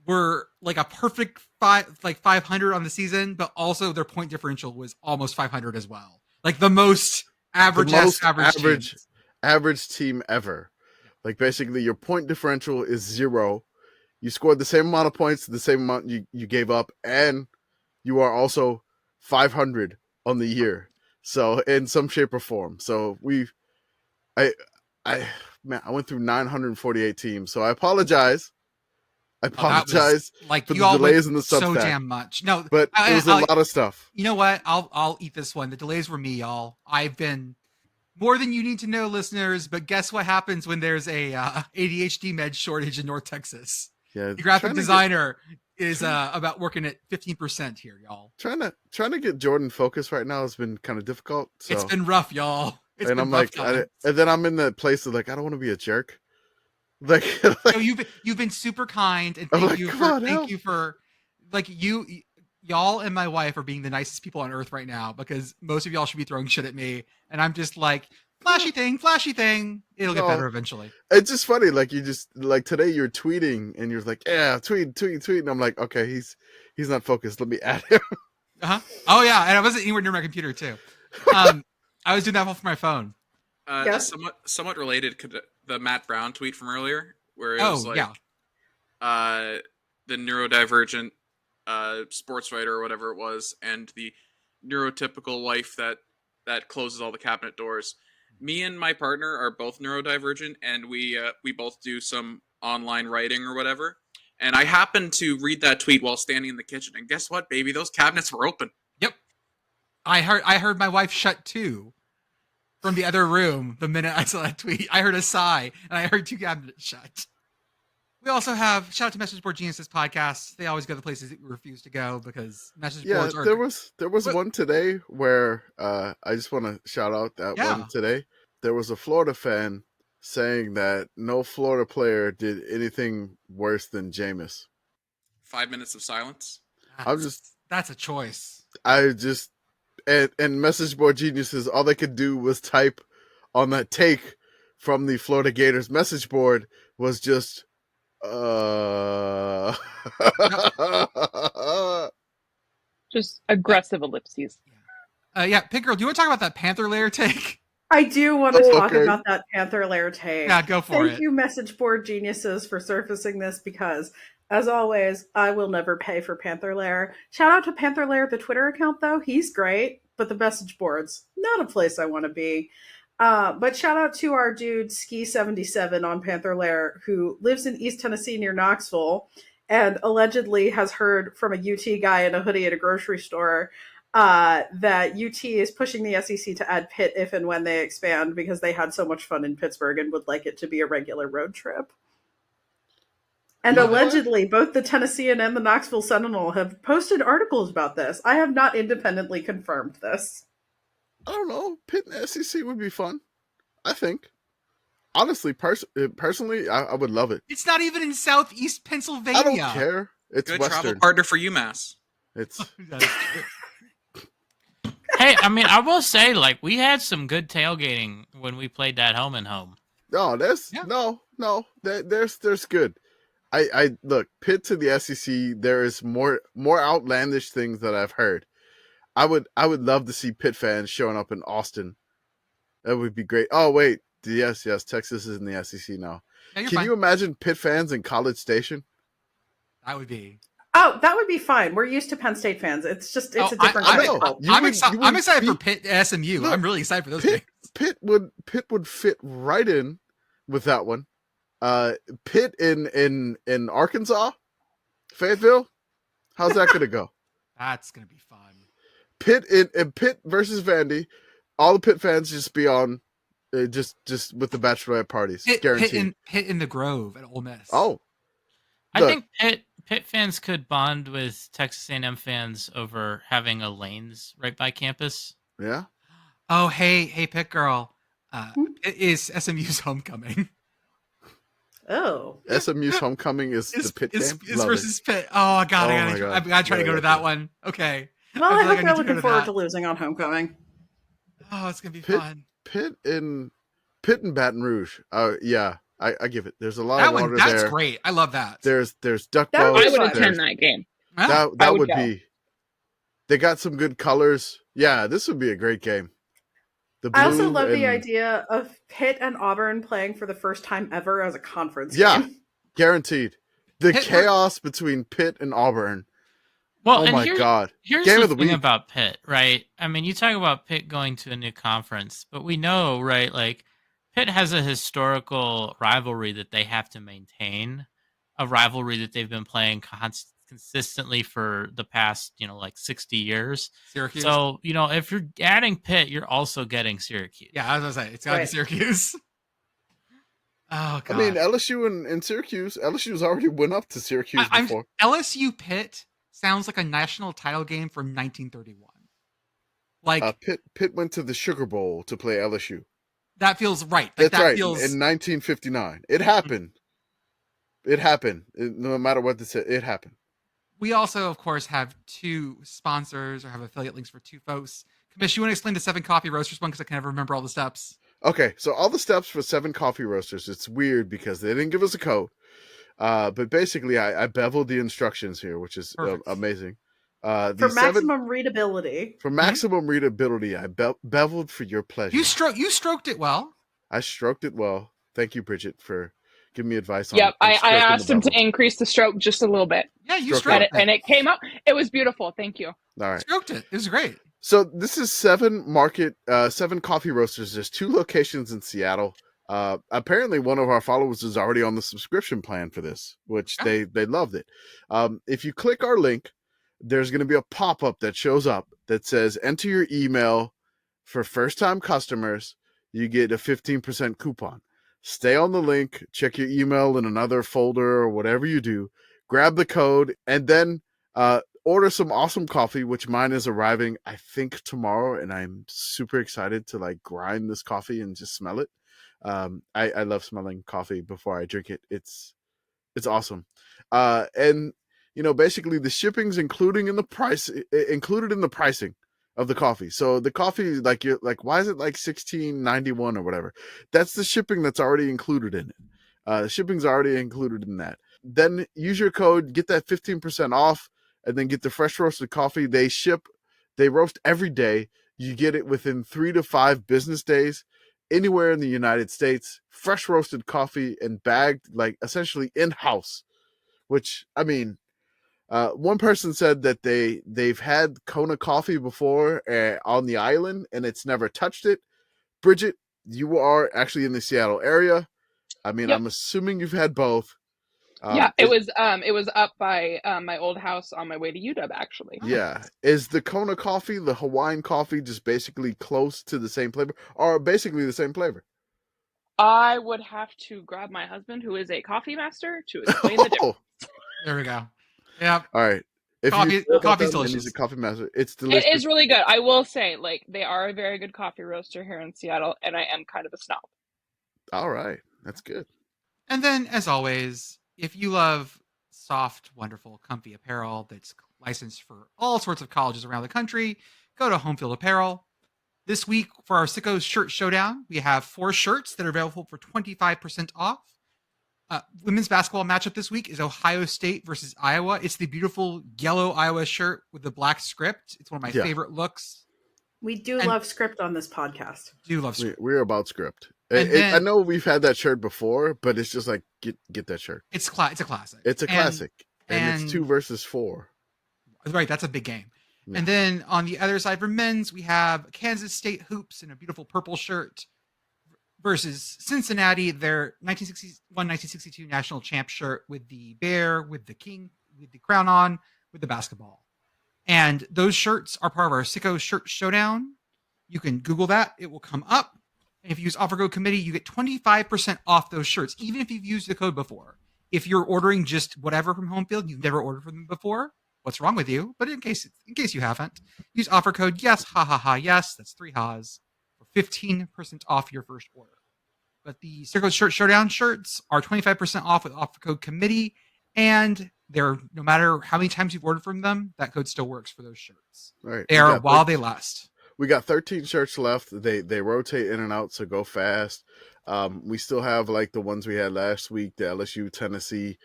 were like a perfect 500 on the season, but also their point differential was almost 500 as well. Like the most average average team ever. Like basically your point differential is 0. You scored the same amount of points, the same amount you gave up, and you are also 500 on the year. So in some shape or form. So I went through 948 teams. So I apologize. I apologize like for you the all delays in the so Substack. damn much. No, but it was a lot of stuff. You know what? I'll eat this one. The delays were me, y'all. I've been more than you need to know, listeners. But guess what happens when there's a ADHD med shortage in North Texas? Yeah, the graphic designer is about working at 15% here, y'all. Trying to get Jordan focused right now has been kind of difficult. So. It's been rough, y'all. And I'm like, and then I'm in that place of like, I don't want to be a jerk. Like, so you've been super kind, and thank you for like y'all and my wife are being the nicest people on earth right now, because most of y'all should be throwing shit at me, and I'm just like, flashy thing. It'll get better eventually. It's just funny, like you just like today you're tweeting and you're like, yeah, tweet, and I'm like, okay, he's not focused. Let me add him. Oh yeah, and I wasn't anywhere near my computer too. I was doing that off my phone. Yes. Somewhat related, the Matt Brown tweet from earlier, where it was like, the neurodivergent sports writer or whatever it was, and the neurotypical wife that closes all the cabinet doors. Me and my partner are both neurodivergent, and we both do some online writing or whatever. And I happened to read that tweet while standing in the kitchen, and guess what, baby? Those cabinets were open. Yep. I heard my wife shut too. From the other room, the minute I saw that tweet, I heard a sigh, and I heard 2 cabinets shut. We also have, shout out to Message Board Geniuses podcast. They always go to places that we refuse to go because message boards are... there was one today where I just want to shout out that one today. There was a Florida fan saying that no Florida player did anything worse than Jameis. 5 minutes of silence. That's a choice. And Message Board Geniuses, all they could do was type on that take from the Florida Gators message board was just just aggressive ellipses. Pink Girl, do you want to talk about that Panther layer take? I do want to talk about that Panther layer take. Yeah, go for it. Thank you, Message Board Geniuses, for surfacing this, because as always, I will never pay for Panther Lair. Shout out to Panther Lair, the Twitter account, though. He's great, but the message boards, not a place I want to be. But shout out to our dude, Ski77 on Panther Lair, who lives in East Tennessee near Knoxville, and allegedly has heard from a UT guy in a hoodie at a grocery store that UT is pushing the SEC to add Pitt if and when they expand, because they had so much fun in Pittsburgh and would like it to be a regular road trip. And allegedly, both the Tennessean and the Knoxville Sentinel have posted articles about this. I have not independently confirmed this. I don't know. Pitt and SEC would be fun, I think. Honestly, personally, I would love it. It's not even in Southeast Pennsylvania. I don't care. It's good Western. travel partner for UMass. It's... Hey, I mean, I will say, like, we had some good tailgating when we played that home and home. No, there's good. I look, Pitt to the SEC. There is more outlandish things that I've heard. I would love to see Pitt fans showing up in Austin. That would be great. Oh wait, yes, Texas is in the SEC now. Yeah, Can you imagine Pitt fans in College Station? That would be. Oh, that would be fine. We're used to Penn State fans. It's a different kind of culture. I'm excited for Pitt SMU. Look, I'm really excited for those games. Pitt would fit right in with that one. Pitt in Arkansas, Fayetteville. How's that gonna go? That's gonna be fun. Pitt in Pitt versus Vandy. All the Pitt fans just be on, just with the bachelorette parties, guaranteed. Pitt in the Grove at Ole Miss. Oh, I look, think Pitt fans could bond with Texas A&M fans over having a lanes right by campus. yeah. Oh, hey, Pitt girl. Hmm? It is SMU's homecoming. Oh. SMU's homecoming is the Pitt game. Is Love versus Pitt. Oh God, Oh I my gotta God. try to Yeah, go to yeah, that yeah. one. Okay. Well, I feel hope like you're need to go looking to forward that. to losing on homecoming. Oh, it's gonna be Pitt, fun. Pitt in Baton Rouge. Yeah, I give it. There's a lot That of one, water that's there. great. I love that. There's duck That would boats. be I would fun. there's- attend that game. Yeah. That I would would go. be. They got some good colors. Yeah, this would be a great game. The blue I also love the and- idea of Pitt and Auburn playing for the first time ever as a conference Yeah. game. Guaranteed. The Pitt- chaos between Pitt and Auburn. Well, Oh and my God. Here's Game the of the thing week. about Pitt, right? I mean, you talk about Pitt going to a new conference, but we know, right? Like, Pitt has a historical rivalry that they have to maintain, a rivalry that they've been playing consistently for the past, like 60 years. Syracuse. So, if you're adding Pitt, you're also getting Syracuse. Yeah, I was gonna say it's gotta Right. be Syracuse. Oh God. I mean, LSU and Syracuse. LSU's already went up to Syracuse before. LSU Pitt sounds like a national title game from 1931. Like Pitt went to the Sugar Bowl to play LSU. that feels right. Like That's that right. feels. In 1959, it happened. It happened. No matter what they said, it happened. We also, of course, have two sponsors or have affiliate links for two folks. Kamish, you want to explain the 7 Coffee Roasters one because I can never remember all the steps. Okay, so all the steps for 7 Coffee Roasters. It's weird because they didn't give us a code. But basically, I beveled the instructions here, which is Perfect. amazing. For The 7 maximum readability. for maximum readability, I beveled for your pleasure. You stroked it well. I stroked it well. Thank you, Bridget, for giving me advice on. Yep, on I stroking asked the him to bevel. increase the stroke just a little bit, Yeah, you Stroke stroked it. it. and it came out. It was beautiful. Thank you. All right. Stroked it. It was great. So this is 7 Coffee Roasters. There's 2 locations in Seattle. Apparently one of our followers is already on the subscription plan for this, which Yeah. they loved it. If you click our link, there's going to be a pop-up that shows up that says enter your email for first-time customers. You get a 15% coupon. Stay on the link, check your email in another folder or whatever you do, grab the code, and then order some awesome coffee, which mine is arriving, I think, tomorrow, and I'm super excited to grind this coffee and just smell it. I love smelling coffee before I drink it. It's awesome. And basically the shipping's included in the pricing of the coffee. So the coffee, you're like, why is it like $16.91 or whatever? That's the shipping that's already included in it. The shipping's already included in that. Then use your code, get that 15% off, and then get the fresh roasted coffee. They roast every day. You get it within 3 to 5 business days, anywhere in the United States. Fresh roasted coffee and bagged, essentially in-house. Which, I mean, one person said that they've had Kona coffee before on the island, and it's never touched it. Bridget, you are actually in the Seattle area. I mean, Yep. I'm assuming you've had both. Yeah, it was up by my old house on my way to UW, actually. Yeah. Is the Kona coffee, the Hawaiian coffee, just basically close to the same flavor, or basically the same flavor? I would have to grab my husband, who is a coffee master, to explain the difference. There we go. Yeah. All right. If Coffee- you know about coffee's them and delicious. he's a coffee master, it's It delicious. is really good. I will say, they are a very good coffee roaster here in Seattle, and I am kind of a snob. All right. That's good. And then, as always, if you love soft, wonderful, comfy apparel that's licensed for all sorts of colleges around the country, go to Home Field Apparel. This week, for our Sickos Shirt Showdown, we have 4 shirts that are available for 25% off. Women's basketball matchup this week is Ohio State versus Iowa. It's the beautiful yellow Iowa shirt with the black script. It's one of my Yeah. favorite looks. We do And- love script on this podcast. Do love script. We're about script. And I then- know we've had that shirt before, but it's just like get that shirt. It's a classic. It's a And- classic, and and- it's 2 versus 4. Right, that's a big game. Yeah. And then on the other side for men's, we have Kansas State hoops in a beautiful purple shirt versus Cincinnati, their 1962 national champ shirt with the bear, with the king, with the crown on, with the basketball. And those shirts are part of our Sicko Shirt Showdown. You can Google that. It will come up. And if you use offer code committee, you get 25% off those shirts, even if you've used the code before. If you're ordering just whatever from Home Field, you've never ordered from them before, what's wrong with you? But in case you haven't, use offer code yes, ha ha ha, yes, that's 3 ha's, for 15% off your first order. But the Circle Shirt Showdown shirts are 25% off with offer code committee, and they're, no matter how many times you've ordered from them, that code still works for those shirts. All right. They are while they last. We got 13 shirts left. They rotate in and out, so go fast. We still have like the ones we had last week, the LSU, Tennessee.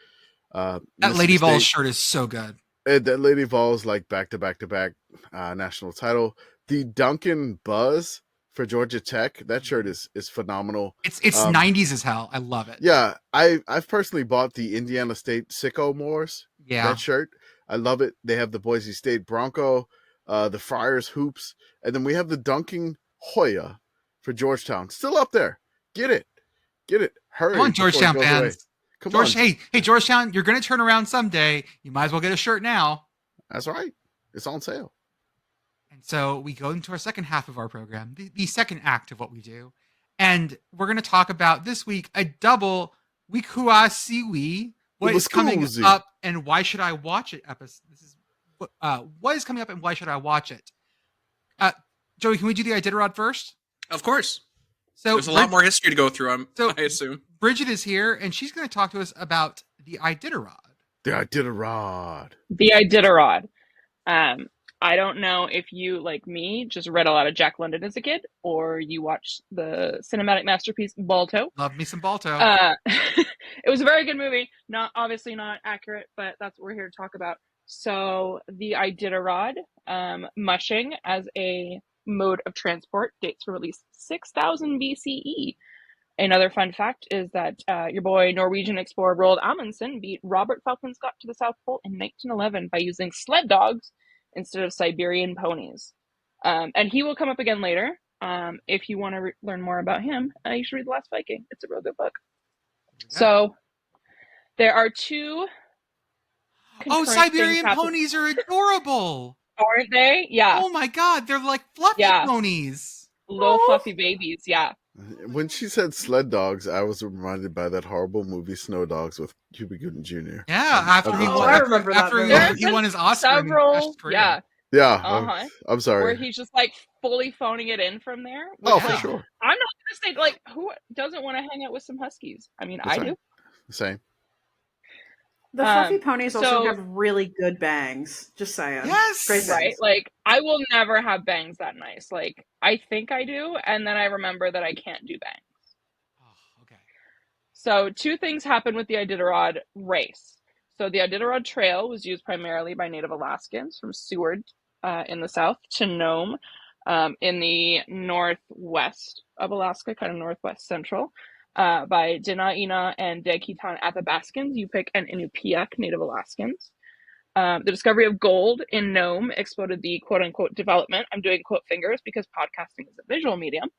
That Lady Vols shirt is so good. That Lady Vols like back to back national title. The Duncan Buzz for Georgia Tech, that shirt is phenomenal. It's 90s as hell. I love it. Yeah, I've personally bought the Indiana State Sycamores. Yeah, that shirt. I love it. They have the Boise State Bronco, the Friars hoops, and then we have the Dunking Hoya for Georgetown. Still up there. Get it. Hurry. Come on, Georgetown fans. Come on. Hey, Georgetown, you're going to turn around someday. You might as well get a shirt now. That's right. It's on sale. And so we go into our second half of our program, the second act of what we do. And we're going to talk about this week a double Wikuasiwi. What is coming up and why should I watch it? This is what is coming up and why should I watch it? Joey, can we do the Iditarod first? Of course. So there's a lot more history to go through, I assume. Bridget is here, and she's going to talk to us about the Iditarod. The Iditarod. The Iditarod. I don't know if you, like me, just read a lot of Jack London as a kid, or you watched the cinematic masterpiece Balto. Love me some Balto. It was a very good movie. Obviously not accurate, but that's what we're here to talk about. So the Iditarod, mushing as a mode of transport, dates from at least 6000 BCE. Another fun fact is that your boy Norwegian explorer Roald Amundsen beat Robert Falcon Scott to the South Pole in 1911 by using sled dogs instead of Siberian ponies. And he will come up again later. If you want to learn more about him, you should read The Last Viking. It's a real good book. So there are two... Siberian ponies are adorable. Aren't they? Yeah. Oh my god, they're like fluffy ponies. Little fluffy babies, yeah. When she said sled dogs, I was reminded by that horrible movie Snow Dogs with Cuba Gooding Jr. Yeah, after he won his Oscar. Several, yeah. Yeah, I'm sorry. Where he's just like fully phoning it in from there. Oh, for sure. I'm not gonna say like who doesn't want to hang out with some huskies. I mean, I do. Same. The fluffy ponies also have really good bangs. Just saying. Yes. Great right. bangs. Like I will never have bangs that nice. Like I think I do, and then I remember that I can't do bangs. Oh, okay. So 2 things happened with the Iditarod race. So the Iditarod Trail was used primarily by Native Alaskans from Seward in the south to Nome in the northwest of Alaska, kind of northwest central. By Dena'ina and Dekitan Athabascans, Yupik and Inupiaq Native Alaskans. The discovery of gold in Nome exploded the quote-unquote development. I'm doing quote fingers because podcasting is a visual medium,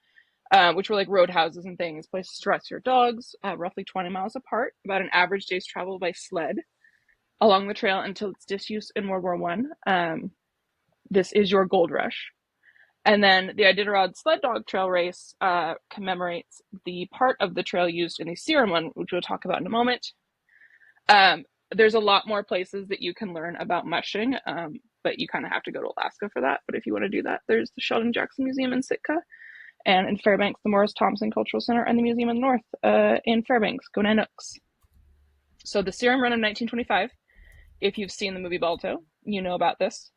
which were like roadhouses and things, places to rest your dogs, roughly 20 miles apart, about an average day's travel by sled along the trail until its disuse in World War I. This is your gold rush. And then the Iditarod Sled Dog Trail Race commemorates the part of the trail used in the Serum one, which we'll talk about in a moment. There's a lot more places that you can learn about mushing, but you kind of have to go to Alaska for that. But if you want to do that, there's the Sheldon Jackson Museum in Sitka, and in Fairbanks, the Morris Thompson Cultural Center, and the Museum in the North in Fairbanks, go Nanooks. So the Serum Run of 1925, if you've seen the movie Balto, you know about this.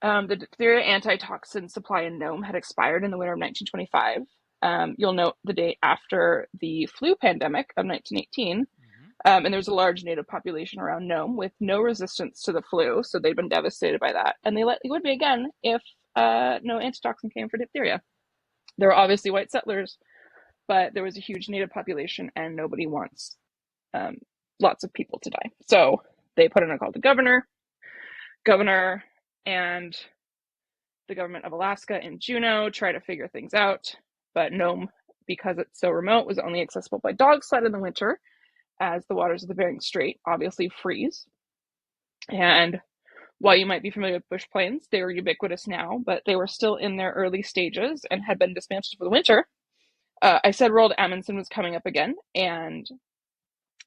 The diphtheria antitoxin supply in Nome had expired in the winter of 1925. You'll note the date after the flu pandemic of 1918. And there was a large native population around Nome with no resistance to the flu, so they'd been devastated by that. And they likely would be again if no antitoxin came for diphtheria. There were obviously white settlers, but there was a huge native population, and nobody wants lots of people to die. So they put in a call to governor and the government of Alaska and Juneau try to figure things out, but Nome because it's so remote, was only accessible by dog sled in the winter, as the waters of the Bering Strait obviously freeze. And while you might be familiar with bush planes, they are ubiquitous now, but they were still in their early stages and had been dismantled for the winter. I said Roald Amundsen was coming up again, and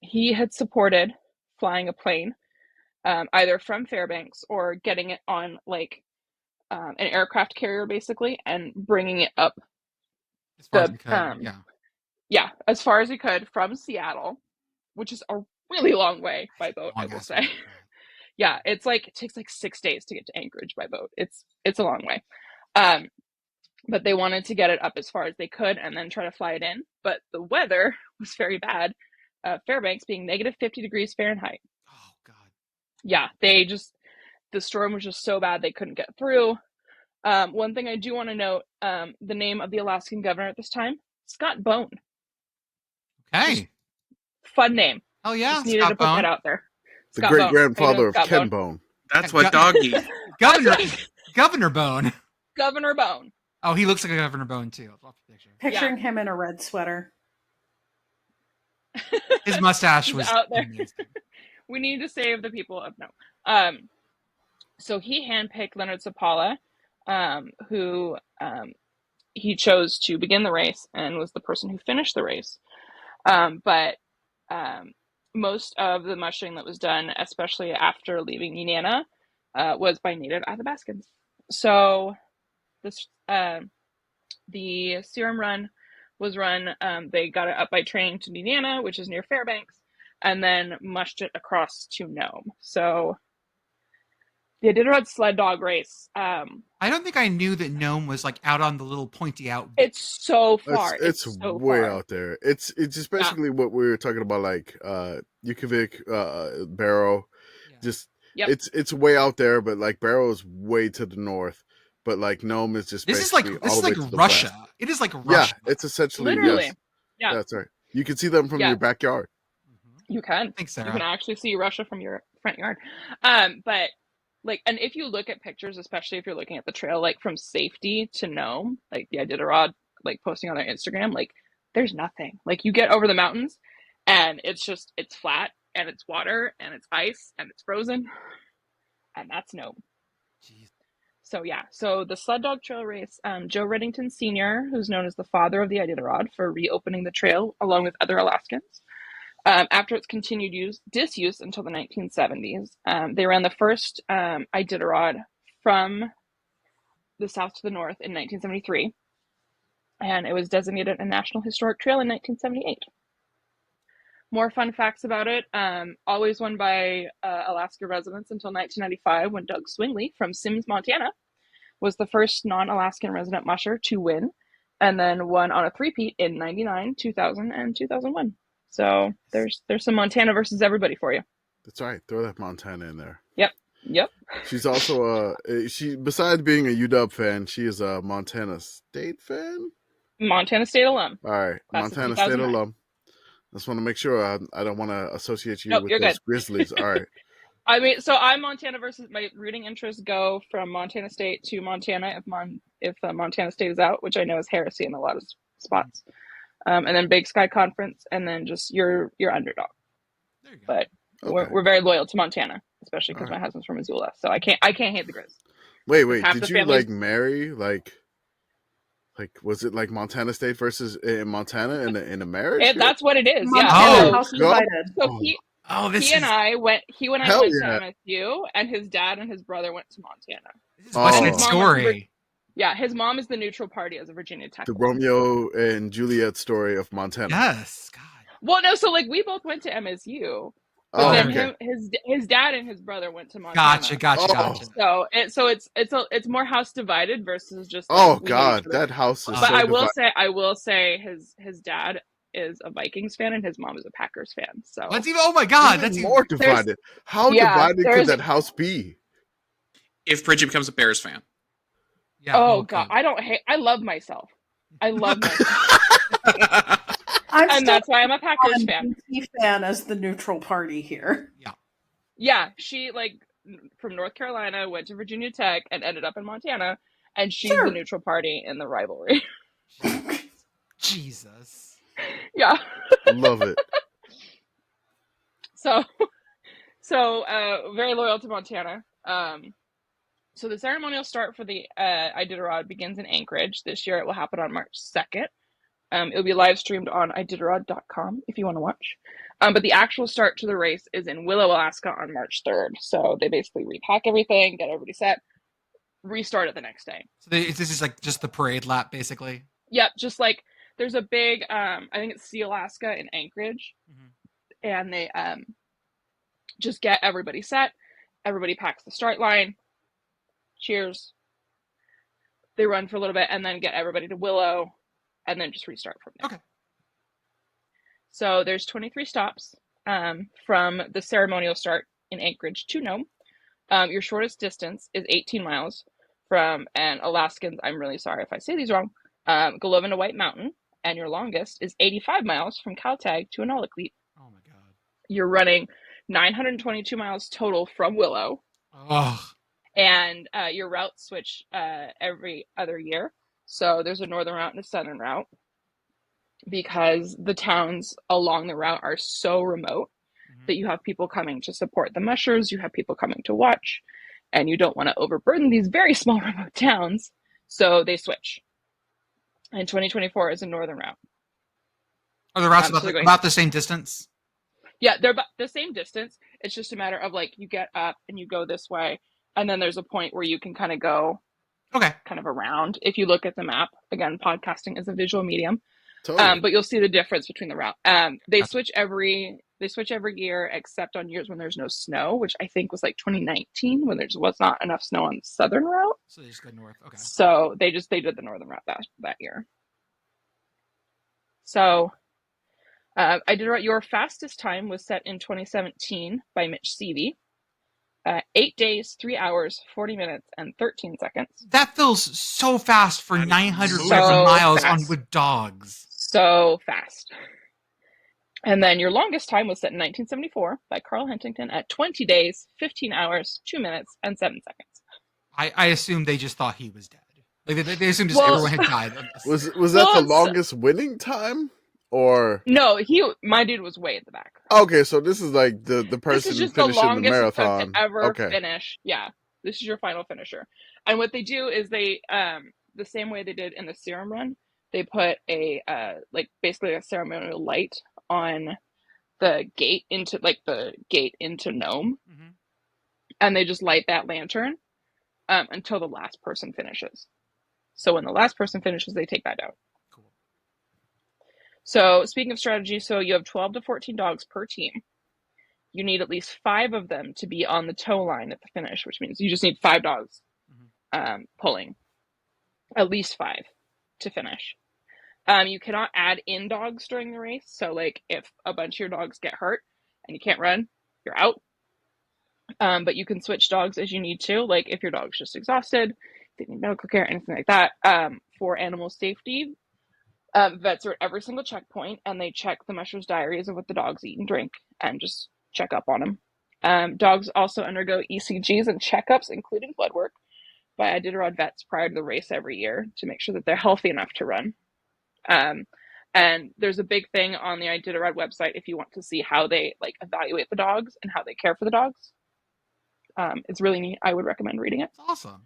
he had supported flying a plane, either from Fairbanks or getting it on like an aircraft carrier, basically, and bringing it up As far as the we could, yeah, as far as we could from Seattle, which is a really long way by boat, I Long will ass say. way. Yeah, it's like it takes like 6 days to get to Anchorage by boat. It's a long way. But they wanted to get it up as far as they could and then try to fly it in. But the weather was very bad. Fairbanks being negative 50 degrees Fahrenheit. Oh God. Yeah, the storm was just so bad they couldn't get through. One thing I do want to note, the name of the Alaskan governor at this time, Scott Bone. Okay. Just fun name. Hell yeah, Just needed Scott to put Bone. that out there. The Scott great Bone. grandfather of Scott Ken Bone. Bone. That's what dog eat. Governor Governor Bone. Governor Bone. Oh, he looks like a Governor Bone too. I'll drop the picture. Picturing him in a red sweater. His mustache He's was out there. amazing. We need to save the people of no. So he handpicked Leonard Sapala, who he chose to begin the race and was the person who finished the race. But most of the mushing that was done, especially after leaving Nenana, was by native Athabascans. So this the serum run was run. They got it up by train to Nenana, which is near Fairbanks, and then mushed it across to Nome. So the Iditarod sled dog race. I don't think I knew that Nome was like out on the little pointy out. It's so far. It's so way far. out there. It's just basically what we were talking about, like Yukavik, Barrow. Yeah. Just Yep. it's way out there, but like Barrow is way to the north. But like Nome is just This is like basically all the way to the Russia. west. It is like Yeah, Russia. it's essentially Literally. yes. Yeah. That's right. You can see them from Yeah. your backyard. You can. Thanks, You Sarah. can actually see Russia from your front yard. But like, and if you look at pictures, especially if you're looking at the trail, like from Safety to Nome, like the Iditarod, like posting on their Instagram, like there's nothing. Like you get over the mountains and it's flat and it's water and it's ice and it's frozen. And that's Nome. Jeez. So yeah, so the sled dog trail race, Joe Reddington Sr., who's known as the father of the Iditarod for reopening the trail along with other Alaskans. After its continued disuse until the 1970s, they ran the first Iditarod from the south to the north in 1973, and it was designated a National Historic Trail in 1978. More fun facts about it, always won by Alaska residents until 1995 when Doug Swingley from Simms, Montana, was the first non-Alaskan resident musher to win, and then won on a three-peat in 99, 2000, and 2001. So there's some Montana versus everybody for you. That's right. Throw that Montana in there. Yep. She's also she besides being a UW fan, she is a Montana State fan. Montana State alum. All right, Class of Montana State 2009. alum. I just want to make sure I don't want to associate you Nope, with you're those good. Grizzlies. All right. I mean, so I'm Montana versus my rooting interests go from Montana State to Montana if Montana State is out, which I know is heresy in a lot of spots. And then Big Sky Conference, and then just your underdog. There you go. But Okay. we're very loyal to Montana, especially because All right. my husband's from Missoula, so I can't hate the Grizz. Wait. half Did the you families- like marry like was it like Montana State versus Montana in a marriage? That's what it is. Montana Oh, House God. Divided. So he this he and is, I went. He and I Hell went yeah. to MSU, and his dad and his brother went to Montana. this is West Side Oh. Story. Yeah, his mom is the neutral party as a Virginia Tech. the woman. Romeo and Juliet story of Montana. Yes. God. Well, no, so like we both went to MSU, but Oh, then okay. his dad and his brother went to Montana. Gotcha. Oh. So it's more house divided versus just. Oh we know God, each other. that house is. But so I will divided. say his dad is a Vikings fan and his mom is a Packers fan. So Let's even. Oh my God, Even that's even more divided. How yeah, divided could there's- that house be? If Bridget becomes a Bears fan. Yeah. oh God, I love myself. I love myself, I'm and still that's why I'm a Packers a fan. BC fan as the neutral party here. Yeah, she like from North Carolina went to Virginia Tech and ended up in Montana, and she's Sure. the neutral party in the rivalry. Jesus. Yeah. Love it. So very loyal to Montana. So the ceremonial start for the Iditarod begins in Anchorage. This year it will happen on March 2nd. It will be live streamed on iditarod.com if you want to watch. But the actual start to the race is in Willow, Alaska on March 3rd. So they basically repack everything, get everybody set, restart it the next day. So this is like just the parade lap, basically. Yep, just like there's a big, I think it's Sea Alaska in Anchorage, and they just get everybody set. Everybody packs the start line. Cheers. They run for a little bit and then get everybody to Willow and then just restart from there. Okay. So there's 23 stops from the ceremonial start in Anchorage to Nome. Your shortest distance is 18 miles from, and Alaskans, I'm really sorry if I say these wrong, Golovin to White Mountain, and your longest is 85 miles from Kaltag to Unalakleet. Oh my god. You're running 922 miles total from Willow. Oh. And your routes switch every other year. So there's a northern route and a southern route because the towns along the route are so remote that you have people coming to support the mushers, you have people coming to watch, and you don't want to overburden these very small remote towns. So they switch. And 2024 is a northern route. Are the routes So about the same distance? Yeah, they're about the same distance. It's just a matter of like you get up and you go this way. And then there's a point where you can kind of go kind of around. If you look at the map, again, podcasting is a visual medium. Totally. But you'll see the difference between the route. They switch every year except on years when there's no snow, which I think was like 2019 when there was not enough snow on the southern route. So they just go north. Okay. So they did the northern route that year. So your fastest time was set in 2017 by Mitch Seavey. 8 days, 3 hours, 40 minutes, and 13 seconds. That feels so fast for 900 so miles fast. with dogs. So fast. And then your longest time was set in 1974 by Carl Huntington at 20 days, 15 hours, 2 minutes, and 7 seconds. I assume they just thought he was dead. Like they assumed just everyone had died. Was that the longest winning time? Or no, my dude was way at the back. Okay, so this is like the person this is just finishing the longest marathon to ever okay. finish. Yeah, this is your final finisher. And what they do is they the same way they did in the serum run, they put a basically a ceremonial light on the gate into Nome, and they just light that lantern until the last person finishes. So when the last person finishes, they take that down. So speaking of strategy, so you have 12 to 14 dogs per team. You need at least 5 of them to be on the tow line at the finish, which means you just need 5 dogs pulling. At least 5 to finish. You cannot add in dogs during the race. So like if a bunch of your dogs get hurt and you can't run, you're out. But you can switch dogs as you need to. Like if your dog's just exhausted, they need medical care, anything like that. For animal safety, vets are at every single checkpoint and they check the mushers' diaries of what the dogs eat and drink and just check up on them. Dogs also undergo ECGs and checkups, including blood work, by Iditarod vets prior to the race every year to make sure that they're healthy enough to run. And there's a big thing on the Iditarod website if you want to see how they like evaluate the dogs and how they care for the dogs. It's really neat. I would recommend reading it. It's awesome.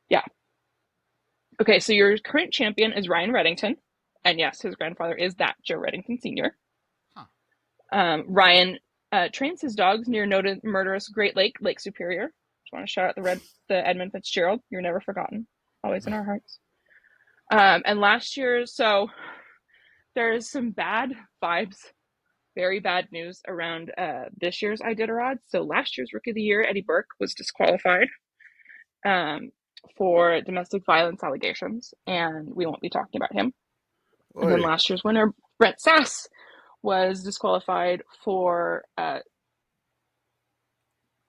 Yeah. Okay, so your current champion is Ryan Reddington. And yes, his grandfather is that Joe Reddington Sr. Ryan trains his dogs near noted murderous Great Lake, Lake Superior. Just want to shout out the Edmund Fitzgerald. You're never forgotten. Always in our hearts. And last year, so there's some bad vibes, very bad news around this year's Iditarod. So last year's Rookie of the Year, Eddie Burke, was disqualified for domestic violence allegations, and we won't be talking about him. And then last year's winner, Brent Sass, was disqualified for, let's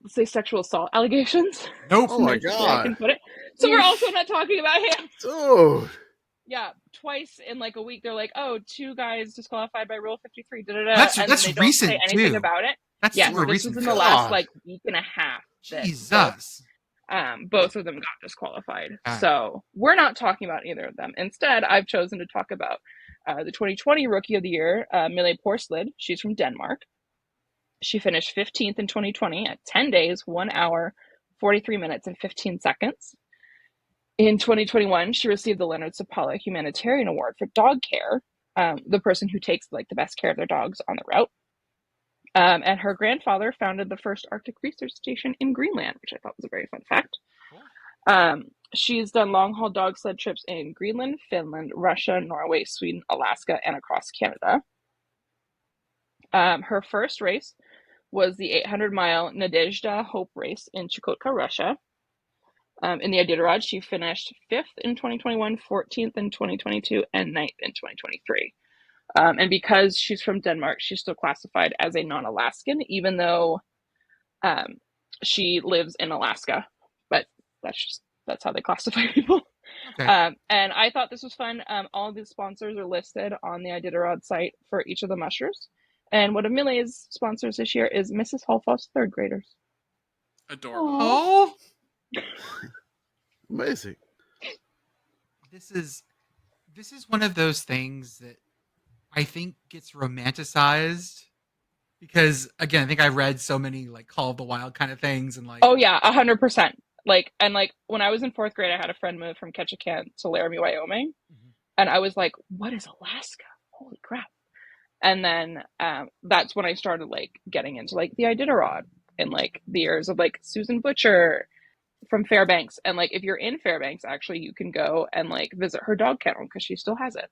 say, sexual assault allegations. Nope. Oh my god. I can put it. So we're also not talking about him. Dude. Yeah, twice in like a week, they're like, "Oh, 2 guys disqualified by Rule 53." That's and that's they don't recent say anything too. about it. That's yeah, super this recent. was in the last like week and a half. Jesus. Both of them got disqualified. So we're not talking about either of them. Instead, I've chosen to talk about the 2020 Rookie of the Year, Mille Porslid. She's from Denmark. She finished 15th in 2020 at 10 days, 1 hour, 43 minutes, and 15 seconds. In 2021, she received the Leonard Sapala Humanitarian Award for dog care, the person who takes like the best care of their dogs on the route. And her grandfather founded the first Arctic research station in Greenland, which I thought was a very fun fact. Cool. She's done long-haul dog sled trips in Greenland, Finland, Russia, Norway, Sweden, Alaska, and across Canada. Her first race was the 800-mile Nadezhda Hope race in Chukotka, Russia. In the Iditarod, she finished 5th in 2021, 14th in 2022, and 9th in 2023. And because she's from Denmark, she's still classified as a non-Alaskan, even though she lives in Alaska. But that's how they classify people. Okay. And I thought this was fun. All of the sponsors are listed on the Iditarod site for each of the mushers. And one of Mille's sponsors this year is Mrs. Holfoss third graders. Adorable. Oh, amazing. This is one of those things that I think gets romanticized because, again, I think I read so many like Call of the Wild kind of things and like. Oh yeah, 100%. Like when I was in 4th grade, I had a friend move from Ketchikan to Laramie, Wyoming, and I was like, "What is Alaska? Holy crap!" And then that's when I started like getting into like the Iditarod and like the years of like Susan Butcher from Fairbanks. And like if you're in Fairbanks, actually, you can go and like visit her dog kennel because she still has it,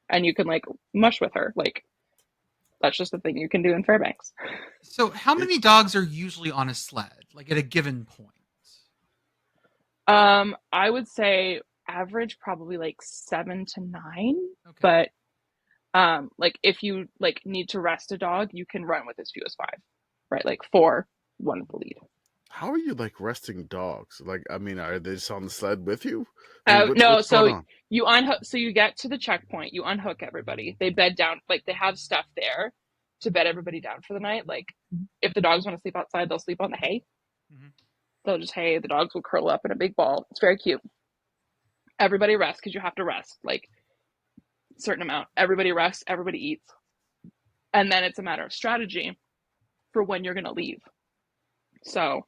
and you can like mush with her. Like that's just a thing you can do in Fairbanks. So how many dogs are usually on a sled, like at a given point? I would say average probably like 7 to 9. Okay. But like if you like need to rest a dog, you can run with as few as 5, right? Like 4, 1 with the lead. How are you like resting dogs? Like, I mean, are they just on the sled with you? No, so you unhook. So you get to the checkpoint, you unhook everybody. They bed down, like they have stuff there to bed everybody down for the night. Like if the dogs want to sleep outside, they'll sleep on the hay. Mm-hmm. They'll just hay. The dogs will curl up in a big ball. It's very cute. Everybody rests because you have to rest like a certain amount. Everybody rests. Everybody eats, and then it's a matter of strategy for when you're going to leave. So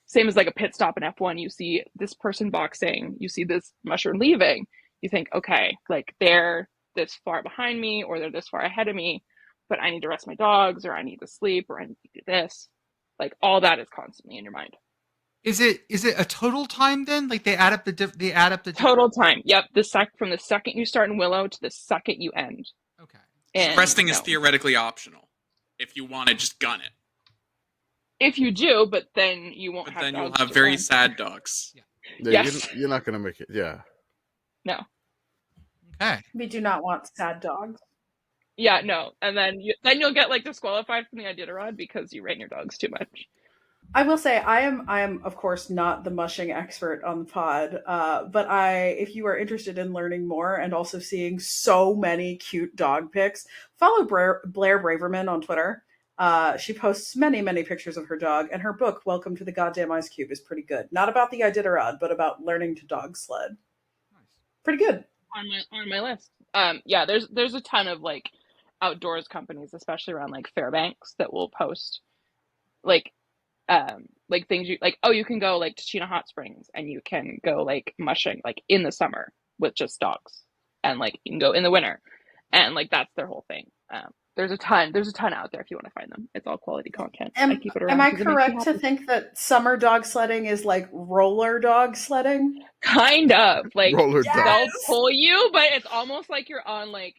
same as like a pit stop in F1, you see this person boxing, you see this musher leaving, you think, okay, like they're this far behind me or they're this far ahead of me, but I need to rest my dogs or I need to sleep or I need to do this. Like all that is constantly in your mind. Is it a total time then? Like they add up the total time. Yep. From the second you start in Willow to the second you end. Okay. And resting is theoretically optional if you want to just gun it. If you do, but then you won't have. Then you'll have very sad dogs. Yeah, yes. You're not gonna make it. Yeah. No. Okay. We do not want sad dogs. Yeah, no, and then you'll get like disqualified from the Iditarod because you ran your dogs too much. I will say I am of course not the mushing expert on the pod, but if you are interested in learning more and also seeing so many cute dog pics, follow Blair Braverman on Twitter. She posts many, many pictures of her dog, and her book, Welcome to the Goddamn Ice Cube, is pretty good. Not about the Iditarod, but about learning to dog sled. Nice. Pretty good. On my list. Yeah, there's a ton of like outdoors companies, especially around like Fairbanks, that will post like things you can go like to Chena Hot Springs and you can go like mushing like in the summer with just dogs, and like you can go in the winter, and like that's their whole thing. There's a ton out there if you want to find them. It's all quality content. I keep it around. Am I correct to think that summer dog sledding is like roller dog sledding? Kind of like roller they'll pull you, but it's almost like you're on like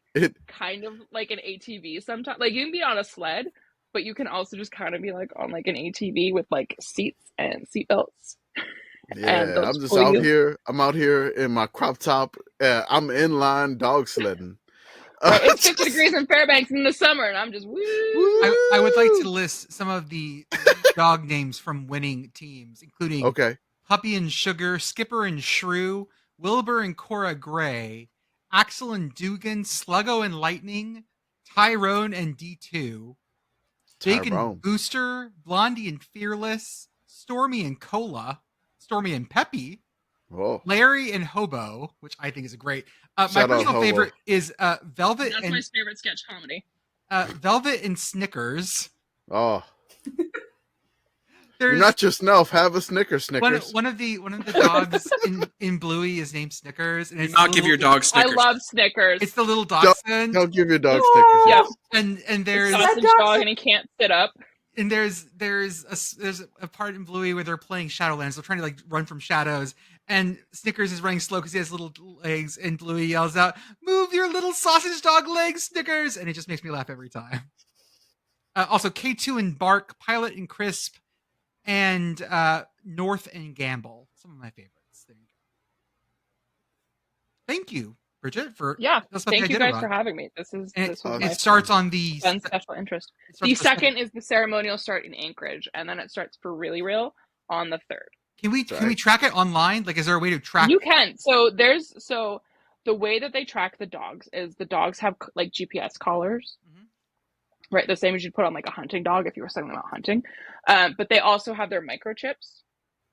kind of like an ATV sometimes. Like you can be on a sled, but you can also just kind of be like on like an ATV with like seats and seat belts. Yeah, I'm just out here. I'm out here in my crop top. I'm inline dog sledding. It's 50 degrees in Fairbanks in the summer, and I'm just woo. I would like to list some of the dog names from winning teams, including Puppy and Sugar, Skipper and Shrew, Wilbur and Cora Gray, Axel and Dugan, Sluggo and Lightning, Tyrone and D2, Jake and Booster, Blondie and Fearless, Stormy and Cola, Stormy and Peppy, Oh, Larry and Hobo, which I think is a great. My Shout out personal Hobo. favorite is Velvet That's and my favorite sketch comedy. Velvet and Snickers. oh. There's You're not yourself. Have a Snickers. one of the dogs in Bluey is named Snickers, and Do it's not the give your little- dog Snickers. I love Snickers. It's the little dachshund, Don't give your dog Oh. Snickers. Yeah. and there's That Sausage dog, and he can't sit up. and there's a part in Bluey where they're playing Shadowlands. They're trying to like run from shadows, and Snickers is running slow because he has little legs, and Bluey yells out, "Move your little sausage dog legs, Snickers!" And it just makes me laugh every time. Also, K2 and Bark, Pilot and Crisp, and North and Gamble. Some of my favorites. There you go. Thank you, Bridget, for Yeah. that's what Thank the you guys Iditarod. for having me. This was And this Oh, was my it starts on the fun special interest. it starts The on second is the ceremonial start in Anchorage, and then it starts for really real on the 3rd. Can we Sorry. track it online? Like, is there a way to track? You can. So the way that they track the dogs is the dogs have like GPS collars, Mhm. right? The same as you'd put on like a hunting dog if you were sending them out hunting. But they also have their microchips,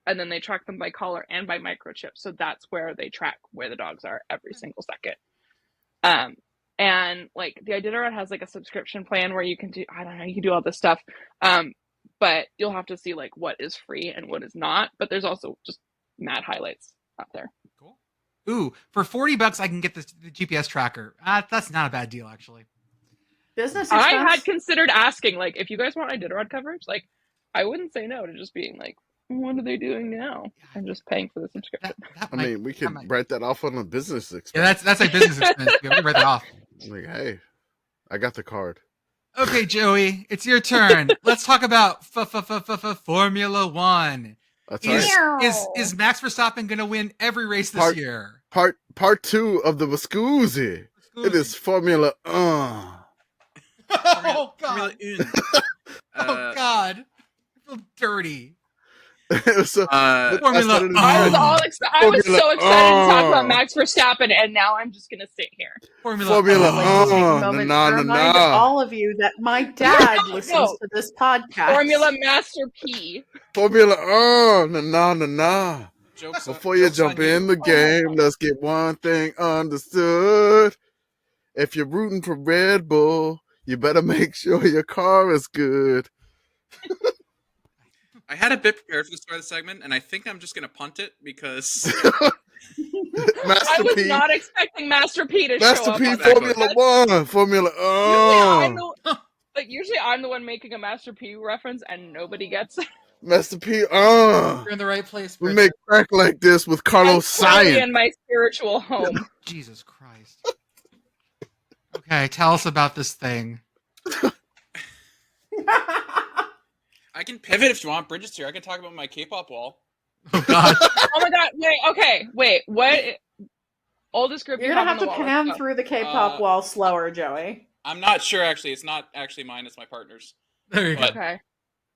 and then they track them by collar and by microchip. So that's where they track where the dogs are every single second. And like the Iditarod has like a subscription plan where you can do, I don't know, you can do all this stuff. But you'll have to see like what is free and what is not. But there's also just mad highlights out there. Cool. Ooh, for $40, I can get the GPS tracker. That's not a bad deal, actually. Business I expense. had considered asking, like, if you guys want Iditarod coverage, like, I wouldn't say no to just being like, what are they doing now? And just paying for the subscription. That I might- mean, we that could might- write that off on a business expense. Yeah, that's like business expense. Yeah, we can write that off. Like, hey, I got the card. Okay, Joey, it's your turn. Let's talk about Formula One. That's Is, right. is Max Verstappen going to win every race this Part- year? Part 2 of the Scusi. It is Formula. Oh Formula God! Une. Oh God! I feel dirty. So, Uh, Formula that's what it is. I was Oh. I was Formula so excited to talk Oh. about Max Verstappen, and now I'm just gonna sit here. Formula. Formula I'd like to take a Oh, moment na, to na, remind na. all of you that my dad No, listens no. to this podcast. Formula Master P. Formula. Na na na na. jokes Before you jokes on jump in the game, let's get one thing understood. If you're rooting for Red Bull, you better make sure your car is good. I had a bit prepared for the start of the segment, and I think I'm just going to punt it because I Master was P. not expecting Master P to Master show up. P. on that. Formula One. Formula. Usually I'm the one making a Master P reference, and nobody gets it. Master P. You're in the right place. We Bridget. make crack like this with Carlos I'm totally Sainz. in my spiritual home. Jesus Christ. Okay, tell us about this thing. I can pivot if you want. Bridget's here. I can talk about my K-pop wall. Oh God. Oh my god! Wait. What? Oldest group You're you gonna have have to on the wall, pan let's go. through the K-pop wall slower, Joey. I'm not sure, actually. It's not actually mine. It's my partner's. There you go. But- Okay.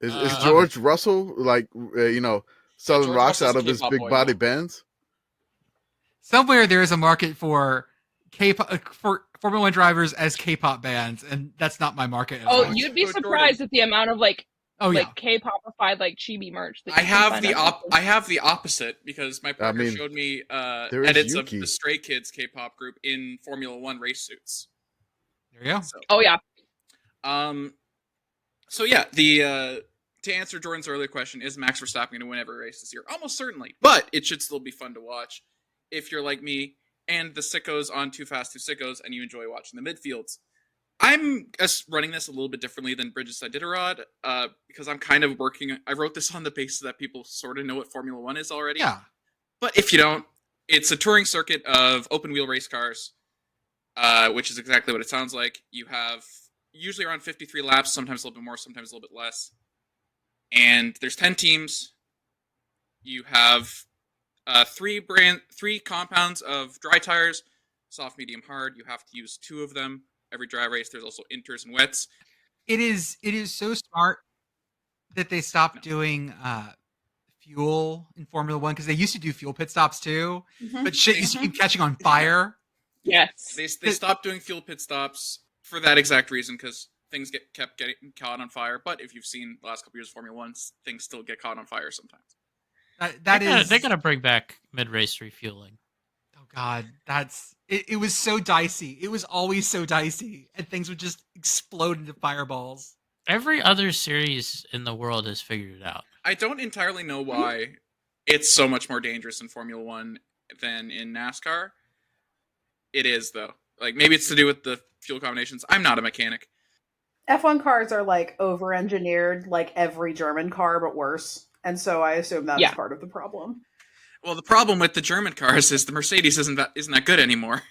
Is Uh, George Russell like selling George rocks Russell's out of his K-pop big boy body now. bands? Somewhere there is a market for K-pop for Formula One drivers as K-pop bands, and that's not my market. at Oh, all. you'd be Jordan. surprised at the amount of like yeah. K-popified like chibi merch. That I you can have find the on Etsy. I have the opposite because my partner mean, showed me there is edits Yuki. of the Stray Kids K-pop group in Formula One race suits. There you go. So, Oh yeah. so yeah, the to answer Jordan's earlier question, is Max Verstappen going to win every race this year? Almost certainly, but it should still be fun to watch if you're like me and the sickos on Too Fast, Too Sickos, and you enjoy watching the midfields. I'm running this a little bit differently than Bridget's Iditarod, because I'm kind of working. I wrote this on the basis that people sort of know what Formula One is already. Yeah. But if you don't, it's a touring circuit of open wheel race cars, which is exactly what it sounds like. You have usually around 53 laps, sometimes a little bit more, sometimes a little bit less. And there's 10 teams. You have three compounds of dry tires, soft, medium, hard. You have to use 2 of them every dry race. There's also inters and wets. It is so smart that they stopped doing fuel in Formula One, because they used to do fuel pit stops too, but shit used to keep catching on fire. Yes. They stopped doing fuel pit stops for that exact reason, because things kept getting caught on fire. But if you've seen the last couple years of Formula One, things still get caught on fire sometimes. They gotta bring back mid-race refueling. Oh God, it was so dicey. It was always so dicey, and things would just explode into fireballs. Every other series in the world has figured it out. I don't entirely know why it's so much more dangerous in Formula One than in NASCAR. It is, though. Like, maybe it's to do with the fuel combinations. I'm not a mechanic. F1 cars are like over-engineered, like every German car, but worse. And so I assume that's part of the problem. Well, the problem with the German cars is the Mercedes isn't that good anymore.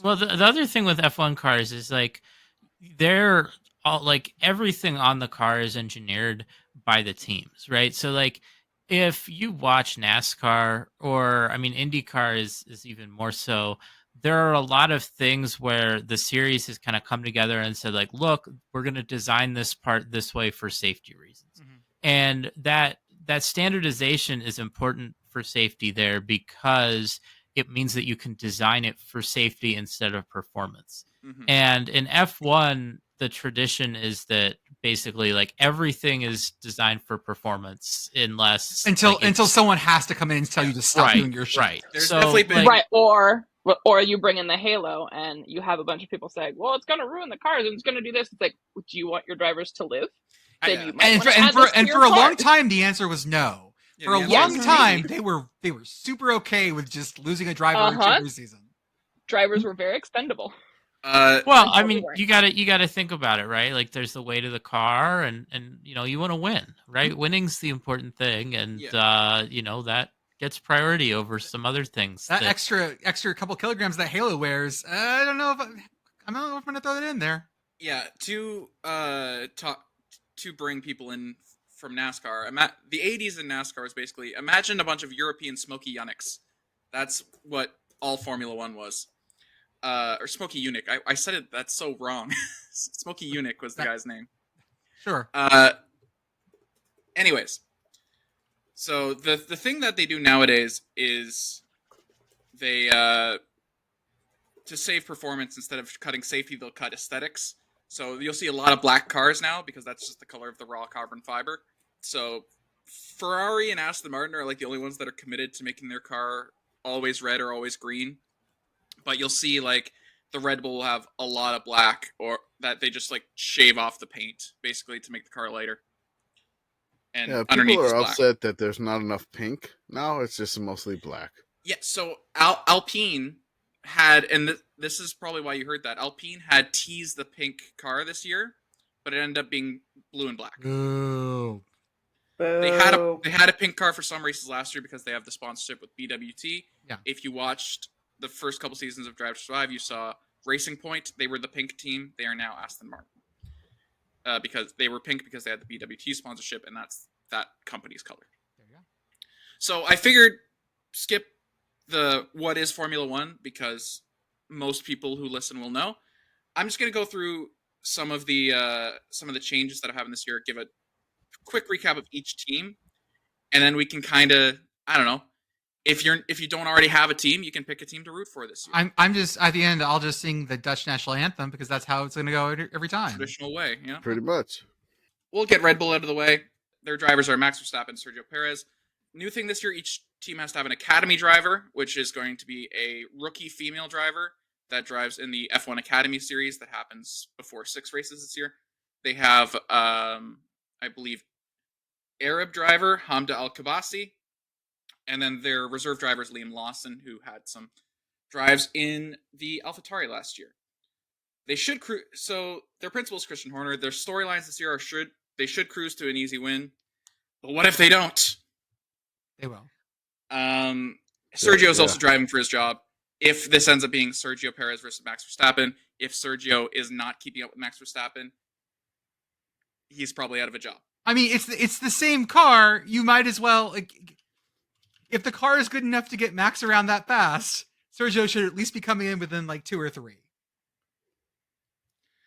Well, the other thing with F1 cars is like they're all like everything on the car is engineered by the teams, right? So like if you watch NASCAR or I mean IndyCar is even more so, there are a lot of things where the series has kind of come together and said like, look, we're going to design this part this way for safety reasons. Mm-hmm. And that standardization is important for safety there because it means that you can design it for safety instead of performance. Mm-hmm. And in F1, the tradition is that basically like everything is designed for performance until someone has to come in and tell you to stop doing your shit. Right. There's so, definitely been... Right, or you bring in the Halo and you have a bunch of people saying, well, it's going to ruin the cars and it's going to do this. It's like, do you want your drivers to live? And for a long time, the answer was no. Yeah, for a long time, they were super okay with just losing a driver every season. Drivers were very expendable. Well, I mean, you gotta think about it, right? Like, there's the weight of the car, and you know, you want to win, right? Winning's the important thing, and you know, that gets priority over some other things. That extra couple kilograms that Halo wears, I don't know if I'm gonna throw that in there. Yeah, to bring people in from NASCAR, the 80s in NASCAR was basically, imagine a bunch of European Smoky Unics. That's what all Formula One was. Or Smoky Unic. I said it, that's so wrong. Smoky Unic was the guy's name. Sure. Anyways, so the thing that they do nowadays is they, to save performance, instead of cutting safety, they'll cut aesthetics. So you'll see a lot of black cars now because that's just the color of the raw carbon fiber. So Ferrari and Aston Martin are like the only ones that are committed to making their car always red or always green. But you'll see like the Red Bull will have a lot of black, or that they just like shave off the paint basically to make the car lighter. And underneath people are is black. Upset that there's not enough pink. Now it's just mostly black. Yeah, so Alpine had, and this is probably why you heard that, Alpine had teased the pink car this year, but it ended up being blue and black. Ooh. They had a pink car for some races last year because they have the sponsorship with BWT. Yeah. If you watched the first couple seasons of Drive to Survive, you saw Racing Point. They were the pink team. They are now Aston Martin. Because they were pink because they had the BWT sponsorship, and that's that company's color. There you go. So I figured skip the what is Formula One because most people who listen will know. I'm just going to go through some of the changes that have happened this year, give a quick recap of each team, and then we can kind of, I don't know, if you don't already have a team, you can pick a team to root for this year. I'm just at the end, I'll just sing the Dutch national anthem because that's how it's going to go every time. Traditional way, yeah. Pretty much. We'll get Red Bull out of the way. Their drivers are Max Verstappen and Sergio Perez. New thing this year, each team has to have an academy driver, which is going to be a rookie female driver that drives in the F1 Academy series that happens before 6 races this year. They have, I believe, Arab driver Hamda Al-Kabasi, and then their reserve driver is Liam Lawson, who had some drives in the AlphaTauri last year. They should cruise. So their principal is Christian Horner. Their storylines this year are they should cruise to an easy win. But what if they don't? They will. Sergio's also driving for his job. If this ends up being Sergio Perez versus Max Verstappen, if Sergio is not keeping up with Max Verstappen, he's probably out of a job. I mean, it's the same car. You might as well, like, if the car is good enough to get Max around that fast, Sergio should at least be coming in within like 2 or 3.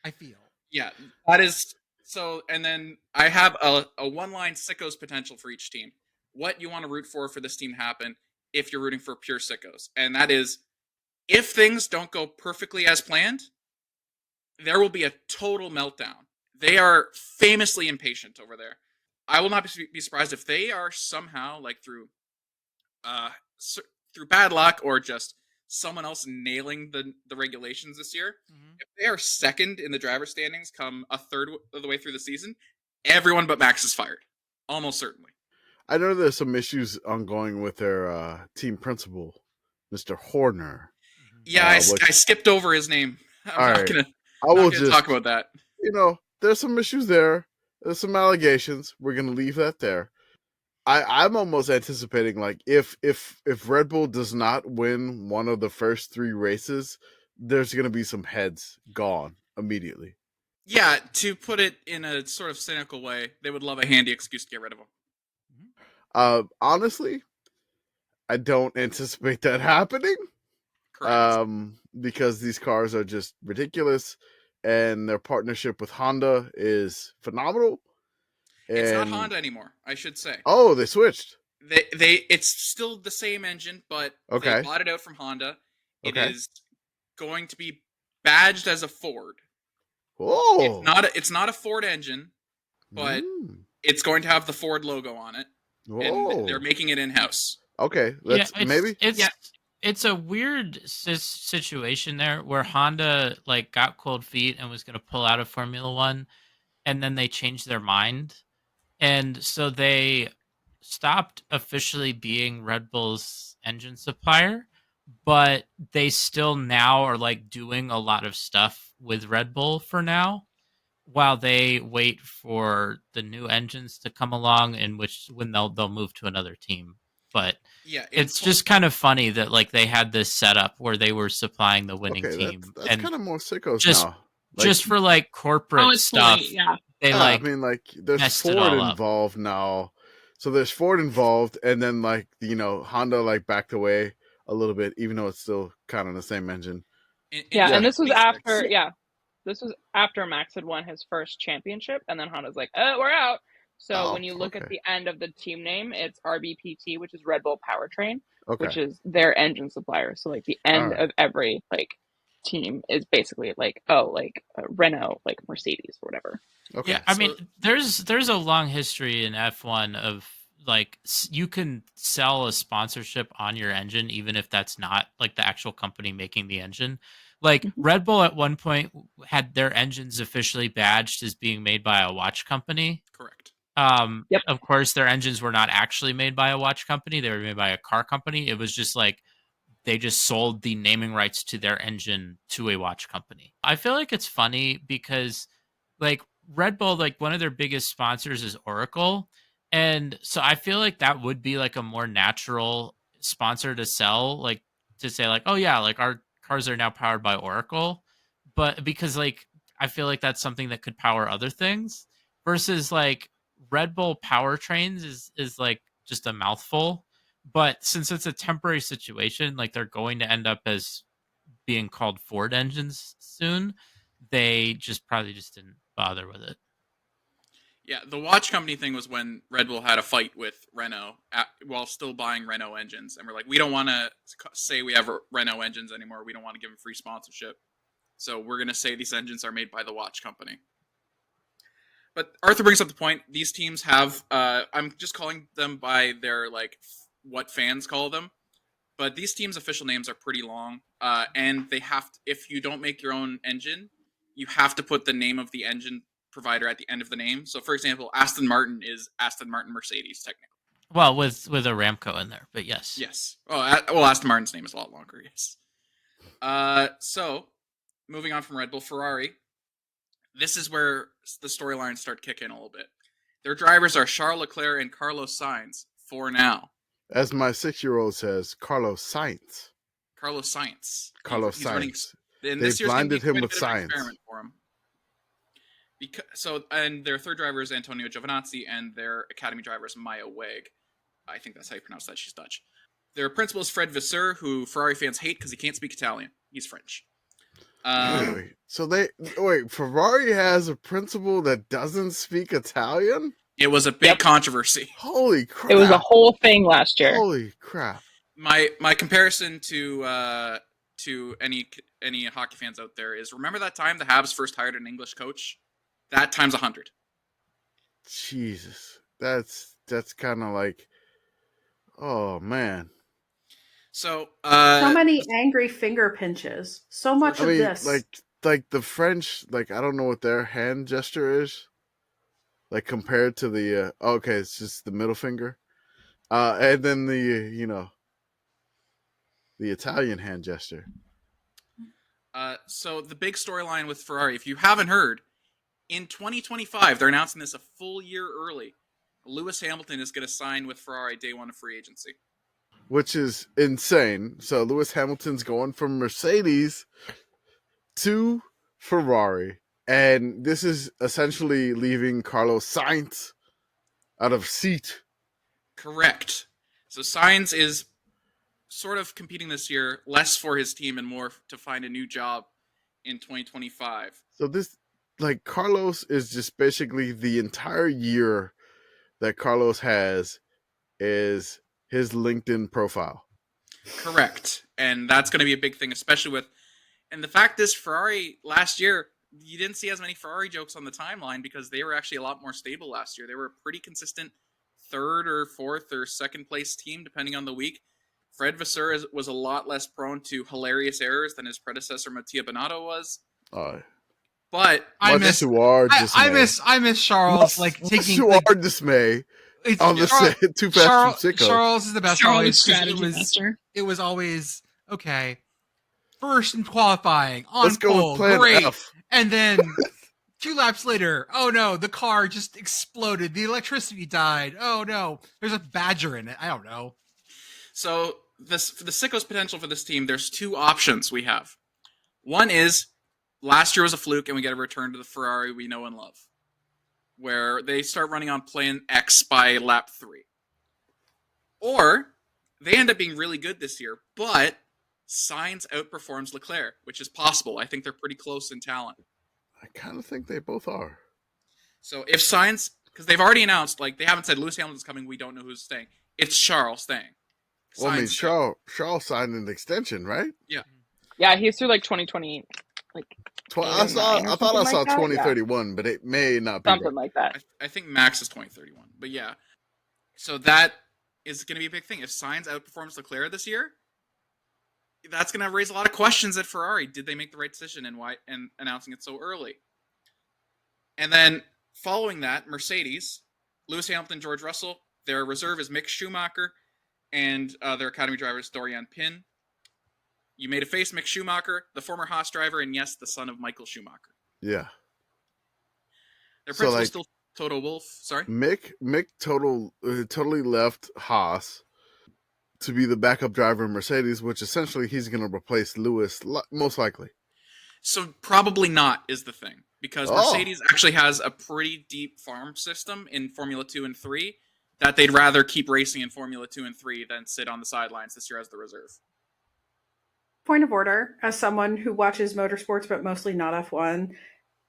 I feel. Yeah, that is so. And then I have a one-line sickos potential for each team. What you want to root for this team to happen if you're rooting for pure sickos, and that is if things don't go perfectly as planned, there will be a total meltdown. They are famously impatient over there. I will not be surprised if they are somehow, like through through bad luck or just someone else nailing the regulations this year, if they are second in the driver standings come a third of the way through the season, everyone but Max is fired. Almost certainly. I know there's some issues ongoing with their team principal, Mr. Horner. Yeah, I skipped over his name. I'm not gonna talk about that. There's some issues there. There's some allegations. We're gonna leave that there. I'm almost anticipating, like, if Red Bull does not win one of the first 3 races, there's gonna be some heads gone immediately. Yeah, to put it in a sort of cynical way, they would love a handy excuse to get rid of him. Honestly, I don't anticipate that happening. Correct. Because these cars are just ridiculous, and their partnership with Honda is phenomenal. It's not Honda anymore, I should say. Oh, they switched. It's still the same engine, but Okay. They bought it out from Honda. It is going to be badged as a Ford. Oh, it's not a Ford engine, but it's going to have the Ford logo on it. And they're making it in-house. Okay, it's a weird situation there where Honda like got cold feet and was going to pull out of Formula One, and then they changed their mind, and so they stopped officially being Red Bull's engine supplier, but they still now are like doing a lot of stuff with Red Bull for now, while they wait for the new engines to come along, when they'll move to another team. But yeah, it's just kind of funny that like they had this setup where they were supplying the winning team. That's and kind of more sickos now. Just for like corporate stuff. There's Ford involved now. So there's Ford involved, and then like Honda like backed away a little bit, even though it's still kind of the same engine. And this was after this was after Max had won his first championship, and then Honda's like, we're out. So when you look at the end of the team name, it's RBPT, which is Red Bull Powertrain, which is their engine supplier. So like the end of every like team is basically like Renault, like Mercedes or whatever. Okay. Yeah, I mean, there's a long history in F1 of like you can sell a sponsorship on your engine even if that's not like the actual company making the engine. Like Red Bull at one point had their engines officially badged as being made by a watch company. Correct. Of course, their engines were not actually made by a watch company. They were made by a car company. It was just like they just sold the naming rights to their engine to a watch company. I feel like it's funny because like Red Bull, like one of their biggest sponsors is Oracle. And so I feel like that would be like a more natural sponsor to sell, like to say like, oh yeah, like our cars are now powered by Oracle. But because like, I feel like that's something that could power other things versus like Red Bull powertrains is like just a mouthful. But since it's a temporary situation, like they're going to end up as being called Ford engines soon, they probably didn't bother with it. Yeah, the watch company thing was when Red Bull had a fight with Renault while still buying Renault engines. And we're like, we don't want to say we have Renault engines anymore. We don't want to give them free sponsorship. So we're going to say these engines are made by the watch company. But Arthur brings up the point. These teams have, I'm just calling them by their, like, what fans call them. But these teams' official names are pretty long. And they have to, if you don't make your own engine, you have to put the name of the engine provider at the end of the name. So, for example, Aston Martin is Aston Martin Mercedes, technically. Well, with a Ramco in there, but yes. Yes. Well, Aston Martin's name is a lot longer, yes. So, moving on from Red Bull, Ferrari. This is where the storylines start kicking a little bit. Their drivers are Charles Leclerc and Carlos Sainz for now. As my 6-year-old says, Carlos Sainz. Carlos Sainz. Carlos Sainz. They blinded him with science. For him. And their third driver is Antonio Giovinazzi, and their academy driver is Maya Weg. I think that's how you pronounce that. She's Dutch. Their principal is Fred Vasseur, who Ferrari fans hate because he can't speak Italian. He's French. So Ferrari has a principal that doesn't speak Italian? It was a big controversy. Holy crap. It was a whole thing last year. Holy crap. My comparison to any hockey fans out there is, remember that time the Habs first hired an English coach? That times 100. Jesus. That's kind of like, Oh man. So, So many angry finger pinches. So much I of mean, this. like the French, like I don't know what their hand gesture is, like compared to the. Okay, it's just the middle finger, and then the the Italian hand gesture. so the big storyline with Ferrari, if you haven't heard, in 2025, they're announcing this a full year early. Lewis Hamilton is going to sign with Ferrari day one of free agency. Which is insane. So Lewis Hamilton's going from Mercedes to Ferrari, and this is essentially leaving Carlos Sainz out of seat. Correct. So Sainz is sort of competing this year, less for his team and more to find a new job in 2025. So this, like, Carlos is just basically the entire year that Carlos has is his LinkedIn profile. Correct. And that's going to be a big thing, especially with. And the fact is, Ferrari last year, you didn't see as many Ferrari jokes on the timeline because they were actually a lot more stable last year. They were a pretty consistent third or fourth or second place team, depending on the week. Fred Vasseur was a lot less prone to hilarious errors than his predecessor, Mattia Binotto, was. But I miss Charles taking dismay on the Too Fast from Sicko. Charles is the best. Charles strategy master. It was always okay. First in qualifying on Let's go pole, with plan great, F. and then 2 laps later, oh no, the car just exploded. The electricity died. Oh no, there's a badger in it. I don't know. So for the Sicko's potential for this team, there's 2 options we have. One is last year was a fluke, and we get a return to the Ferrari we know and love, where they start running on plan X by lap 3. Or they end up being really good this year, but Sainz outperforms Leclerc, which is possible. I think they're pretty close in talent. I kind of think they both are. So if Sainz, because they've already announced, like they haven't said Lewis Hamilton's coming, we don't know who's staying. It's Charles staying. Well, I mean, Charles signed an extension, right? Yeah. Yeah, he's through like 2020. I thought I saw 2031, but it may not be something like that. I think max is 2031. But yeah. So that is going to be a big thing. If Sainz outperforms Leclerc this year, that's going to raise a lot of questions at Ferrari. Did they make the right decision and why? And announcing it so early. And then following that, Mercedes, Lewis Hamilton, George Russell. Their reserve is Mick Schumacher, and their academy driver is Dorian Pin. You made a face, Mick Schumacher, the former Haas driver, and yes, the son of Michael Schumacher. Yeah. Their principal is still Toto Wolff. Sorry, Mick totally left Haas to be the backup driver in Mercedes, which essentially he's going to replace Lewis, most likely. So probably not is the thing, because Mercedes actually has a pretty deep farm system in Formula 2 and 3 that they'd rather keep racing in Formula 2 and 3 than sit on the sidelines this year as the reserve. Point of order, as someone who watches motorsports but mostly not F1,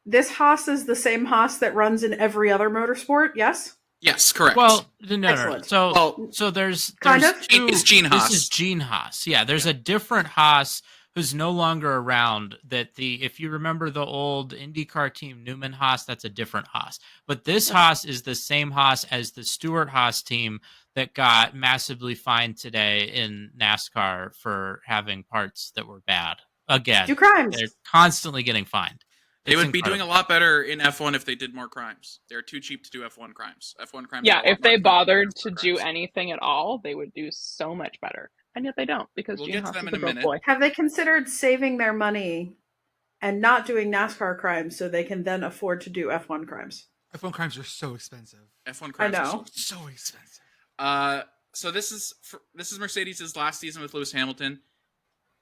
this Haas is the same Haas that runs in every other motorsport, yes? Yes, correct. Well, no. So there's it's Gene Haas. This is Gene Haas. Yeah, there's a different Haas who's no longer around. If you remember the old IndyCar team, Newman Haas, that's a different Haas. But this Haas is the same Haas as the Stewart Haas team that got massively fined today in NASCAR for having parts that were bad. Again, do crimes. They're constantly getting fined. They would be doing a lot better in F1 if they did more crimes. They're too cheap to do F1 crimes. F1 crimes. Yeah, if they bothered to do anything at all, they would do so much better. And yet they don't, because we'll Gene get to Haas them is in a minute. boy. Have they considered saving their money and not doing NASCAR crimes so they can then afford to do F1 crimes? F1 crimes are so expensive. F1 crimes are so expensive. So this is Mercedes' last season with Lewis Hamilton.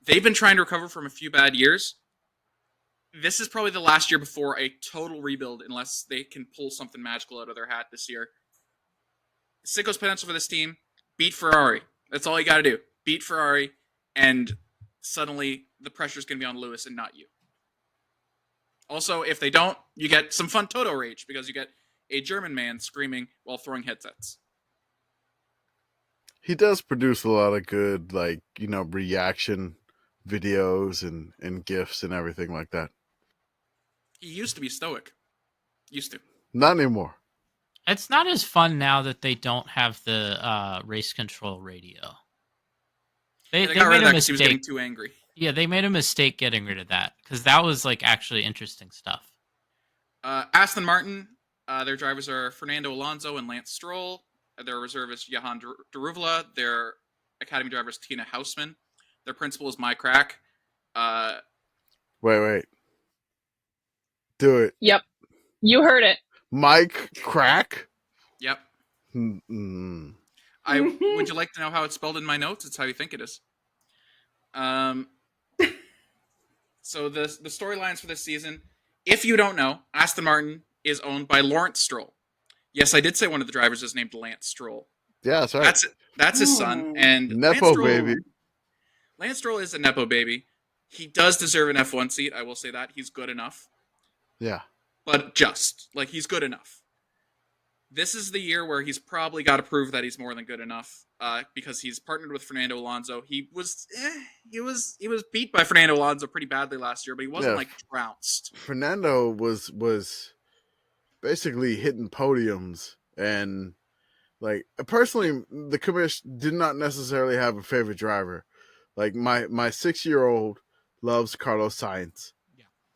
They've been trying to recover from a few bad years. This is probably the last year before a total rebuild, unless they can pull something magical out of their hat this year. Sicko's potential for this team: beat Ferrari. That's all you got to do. Beat Ferrari, and suddenly the pressure's going to be on Lewis and not you. Also, if they don't, you get some fun Toto rage, because you get a German man screaming while throwing headsets. He does produce a lot of good, reaction videos and GIFs and everything like that. He used to be stoic. Used to. Not anymore. It's not as fun now that they don't have the race control radio. They They got rid made of a that because he was getting mistake. too angry. Yeah, they made a mistake getting rid of that because that was like actually interesting stuff. Aston Martin, their drivers are Fernando Alonso and Lance Stroll. Their reserve is Johan Daruvla. Their academy driver is Tina Hausman. Their principal is Mike Crack. Wait. Do it. Yep. You heard it. Mike Crack? Yep. Mm-mm. Would you like to know how it's spelled in my notes? It's how you think it is. So the storylines for this season, if you don't know, Aston Martin is owned by Lawrence Stroll. Yes, I did say one of the drivers is named Lance Stroll. Yeah, that's right. That's his son, and Nepo baby. Lance Stroll is a Nepo baby. He does deserve an F1 seat, I will say that. He's good enough. Yeah. But he's good enough. This is the year where he's probably got to prove that he's more than good enough, because he's partnered with Fernando Alonso. He was beat by Fernando Alonso pretty badly last year, but he wasn't like trounced. Fernando was basically hitting podiums, and like personally, the commission did not necessarily have a favorite driver. Like my 6-year-old loves Carlos Sainz.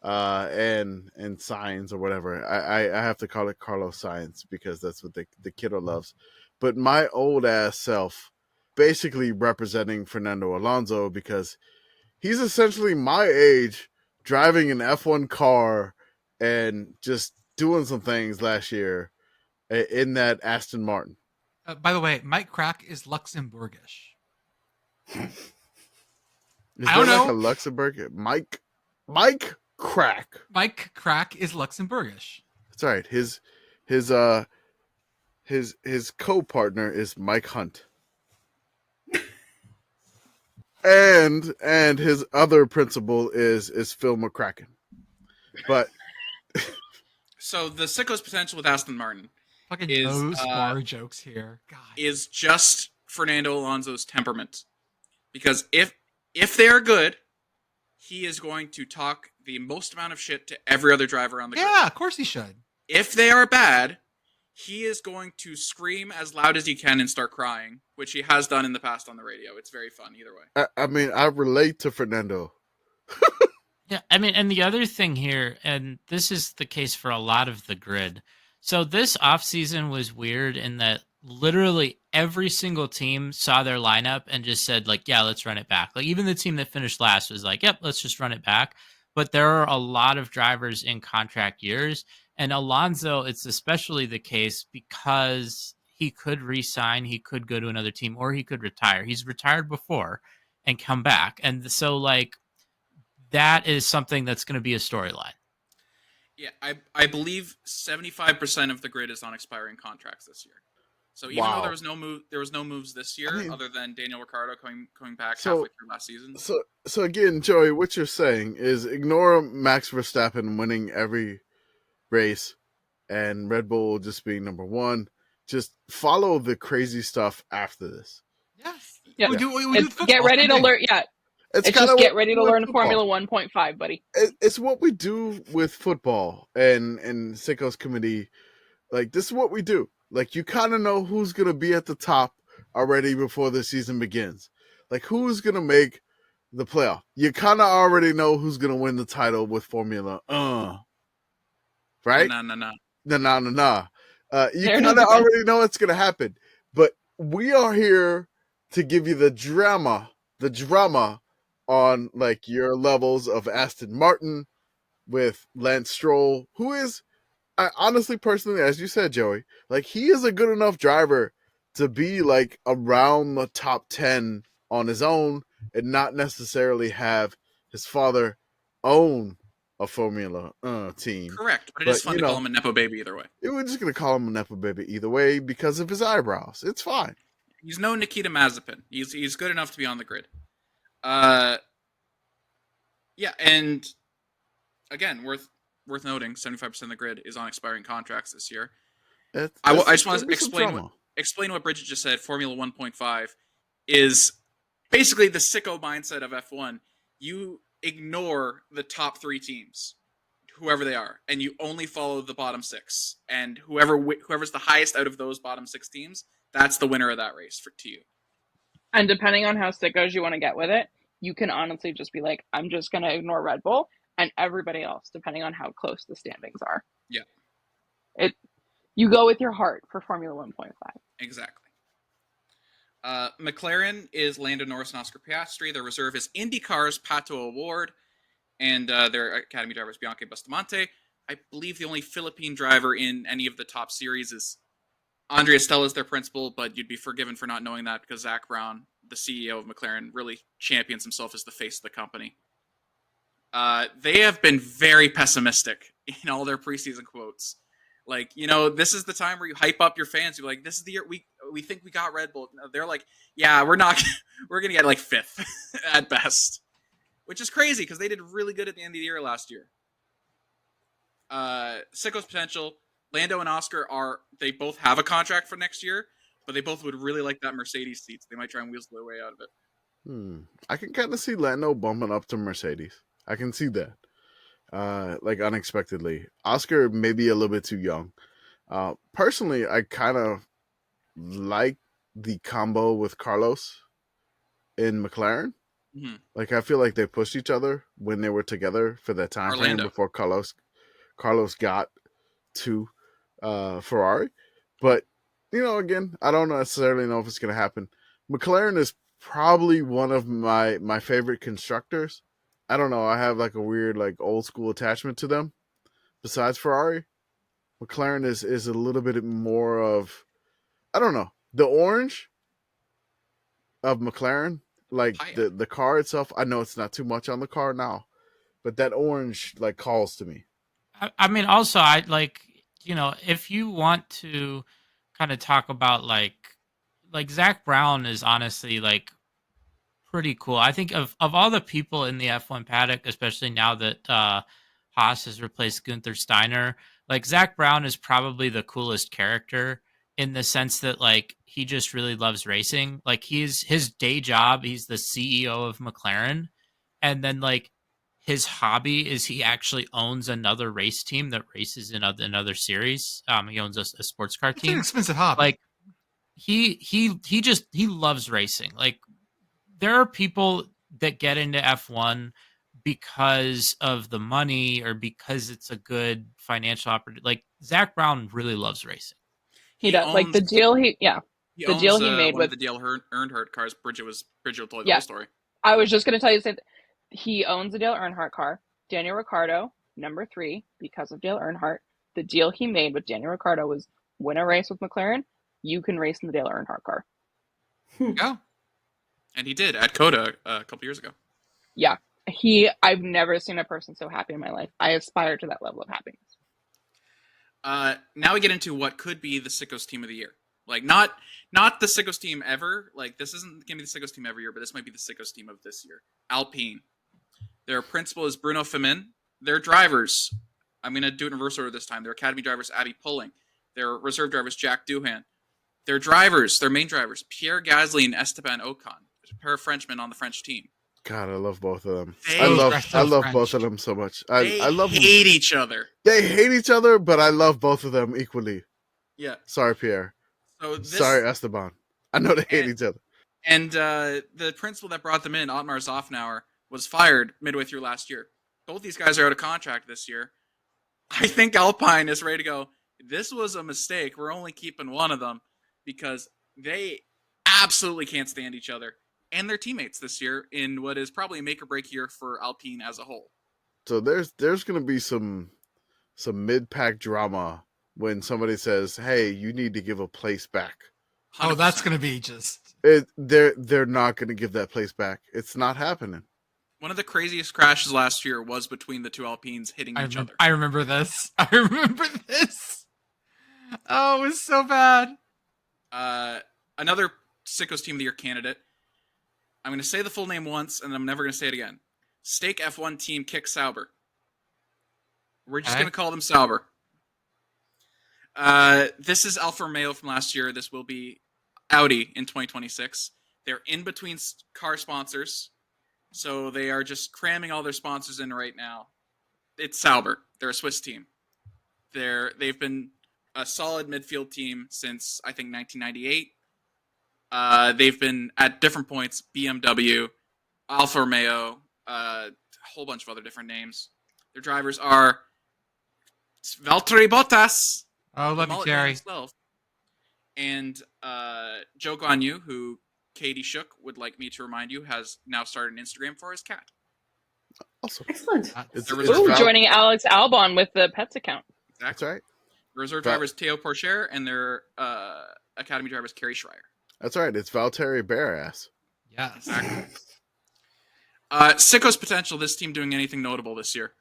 And Science or whatever. I have to call it Carlos Science because that's what the kiddo loves. But my old ass self basically representing Fernando Alonso because he's essentially my age driving an F1 car and just doing some things last year in that Aston Martin. By the way, Mike Crack is Luxembourgish. I don't know. Like a Luxembourg? Mike Crack. Mike Crack is Luxembourgish. That's right. His co-partner is Mike Hunt. and his other principal is Phil McCracken. But so the sicko's potential with Aston Martin fucking those bar jokes here. God. Is just Fernando Alonso's temperament. Because if they are good, he is going to talk the most amount of shit to every other driver on the grid. Yeah, of course he should. If they are bad, he is going to scream as loud as he can and start crying, which he has done in the past on the radio. It's very fun either way. I mean, I relate to Fernando. Yeah, I mean, and the other thing here, and this is the case for a lot of the grid. So this offseason was weird in that literally every single team saw their lineup and just said, like, yeah, let's run it back. Like, even the team that finished last was like, yep, let's just run it back. But there are a lot of drivers in contract years. And Alonso, it's especially the case because he could re-sign, he could go to another team, or he could retire. He's retired before and come back. And so, like, that is something that's going to be a storyline. Yeah, I believe 75% of the grid is on expiring contracts this year. So even though there was no moves this year, other than Daniel Ricciardo coming back halfway through last season. So again, Joey, what you're saying is ignore Max Verstappen winning every race and Red Bull just being number one. Just follow the crazy stuff after this. Yes. Yeah. We do get ready to learn. Yeah. It's just get ready to learn Formula 1.5, buddy. It's what we do with football and Sicko's committee. Like, this is what we do. Like, you kind of know who's going to be at the top already before the season begins. Like, who's going to make the playoff. You kind of already know who's going to win the title with Formula. Right? No. You kind of already know it's going to happen. But we are here to give you the drama on, like, your levels of Aston Martin with Lance Stroll, who is, I honestly, personally, as you said, Joey, like, he is a good enough driver to be, like, around the top 10 on his own and not necessarily have his father own a Formula team. Correct, but it is fun to call him a Nepo baby either way. We're just going to call him a Nepo baby either way because of his eyebrows. It's fine. He's no Nikita Mazepin. He's good enough to be on the grid. Yeah, and again, worth noting, 75% of the grid is on expiring contracts this year. I just want to explain what Bridget just said. Formula 1.5 is basically the sicko mindset of F1. You ignore the top three teams. whoever they are, and you only follow the bottom 6, and whoever's the highest out of those bottom 6 teams, that's the winner of that race to you. And depending on how sickos you want to get with it, you can honestly just be like, I'm just going to ignore Red Bull and everybody else, depending on how close the standings are. Yeah. You go with your heart for Formula 1.5. Exactly. McLaren is Lando Norris and Oscar Piastri. Their reserve is IndyCar's Pato O'Ward, and their academy driver is Bianca Bustamante. I believe the only Philippine driver in any of the top series is Andrea Stella is their principal, but you'd be forgiven for not knowing that because Zach Brown, the CEO of McLaren, really champions himself as the face of the company. They have been very pessimistic in all their preseason quotes. Like, this is the time where you hype up your fans. You're like, this is the year we think we got Red Bull. They're like, yeah, we're not. We're going to get like 5th at best, which is crazy because they did really good at the end of the year last year. Sicko's potential. Lando and Oscar they both have a contract for next year, but they both would really like that Mercedes seats. They might try and weasel their way out of it. I can kind of see Lando bumping up to Mercedes. I can see that. Like unexpectedly. Oscar may be a little bit too young. Personally, I kind of like the combo with Carlos in McLaren. Mm-hmm. Like, I feel like they pushed each other when they were together for that time frame before Carlos got to Ferrari. But, again, I don't necessarily know if it's going to happen. McLaren is probably one of my favorite constructors. I don't know. I have like a weird, like old school attachment to them. Besides Ferrari, McLaren is a little bit more of, I don't know, the orange of McLaren, like the car itself. I know it's not too much on the car now, but that orange like calls to me. I mean, also, I like, if you want to kind of talk about like Zach Brown is honestly like pretty cool. I think of all the people in the F1 paddock, especially now that Haas has replaced Gunther Steiner, like Zach Brown is probably the coolest character in the sense that like he just really loves racing. Like his day job, he's the CEO of McLaren, and then like his hobby is he actually owns another race team that races in another series. He owns a sports car team. It's an expensive hobby. Like he loves racing. Like there are people that get into F1 because of the money or because it's a good financial opportunity. Like Zach Brown really loves racing. He does. Like the deal the deal he made with the Dale Earnhardt cars. Bridget will tell you the Yeah. whole story. I was just going to tell you the same thing. He owns a Dale Earnhardt car. Daniel Ricciardo, number 3, because of Dale Earnhardt. The deal he made with Daniel Ricciardo was win a race with McLaren, you can race in the Dale Earnhardt car. Yeah. And he did at Coda a couple years ago. Yeah. I've never seen a person so happy in my life. I aspire to that level of happiness. Now we get into what could be the Sickos team of the year. Like, not the Sickos team ever. Like, this isn't going to be the Sickos team every year, but this might be the Sickos team of this year. Alpine. Their principal is Bruno Femin. Their drivers, I'm going to do it in reverse order this time. Their academy drivers, Abby Pulling. Their reserve drivers, Jack Doohan. Their main drivers, Pierre Gasly and Esteban Ocon. A pair of Frenchmen on the French team. God, I love both of them. They I love French. both of them so much. They I love hate them. each other. They hate each other, but I love both of them equally. Yeah. Sorry, Pierre. So Sorry, Esteban. I know they hate each other. And the principal that brought them in, Otmar Zofnauer, was fired midway through last year. Both these guys are out of contract this year. I think Alpine is ready to go. This was a mistake. We're only keeping one of them because they absolutely can't stand each other and their teammates this year in what is probably a make or break year for Alpine as a whole. So there's going to be some mid-pack drama when somebody says, "Hey, you need to give a place back." 100%. Oh, that's going to be just... They're not going to give that place back. It's not happening. One of the craziest crashes last year was between the two Alpines hitting each other. I remember this. I remember this. Oh, it was so bad. Another Sickos Team of the Year candidate. I'm going to say the full name once, and I'm never going to say it again. Stake F1 Team Kick Sauber. We're just going to call them Sauber. This is Alfa Romeo from last year. This will be Audi in 2026. They're in between car sponsors, so they are just cramming all their sponsors in right now. It's Sauber. They're a Swiss team. They've been a solid midfield team since I think 1998. They've been at different points BMW, Alfa Romeo, a whole bunch of other different names. Their drivers are Valtteri Bottas, Oh, the love you, mullet man Terry. himself, and Zhou Guanyu, who Katie Shook would like me to remind you has now started an Instagram for his cat. Also, Excellent. it's, There it's was- Ooh, Val- joining Alex Albon with the pets account. That's right. The reserve Val- drivers Teo Porcher and their academy drivers Kerry Schreier. That's right. It's Valtteri Barass. Yes. Sicko's potential, this team doing anything notable this year.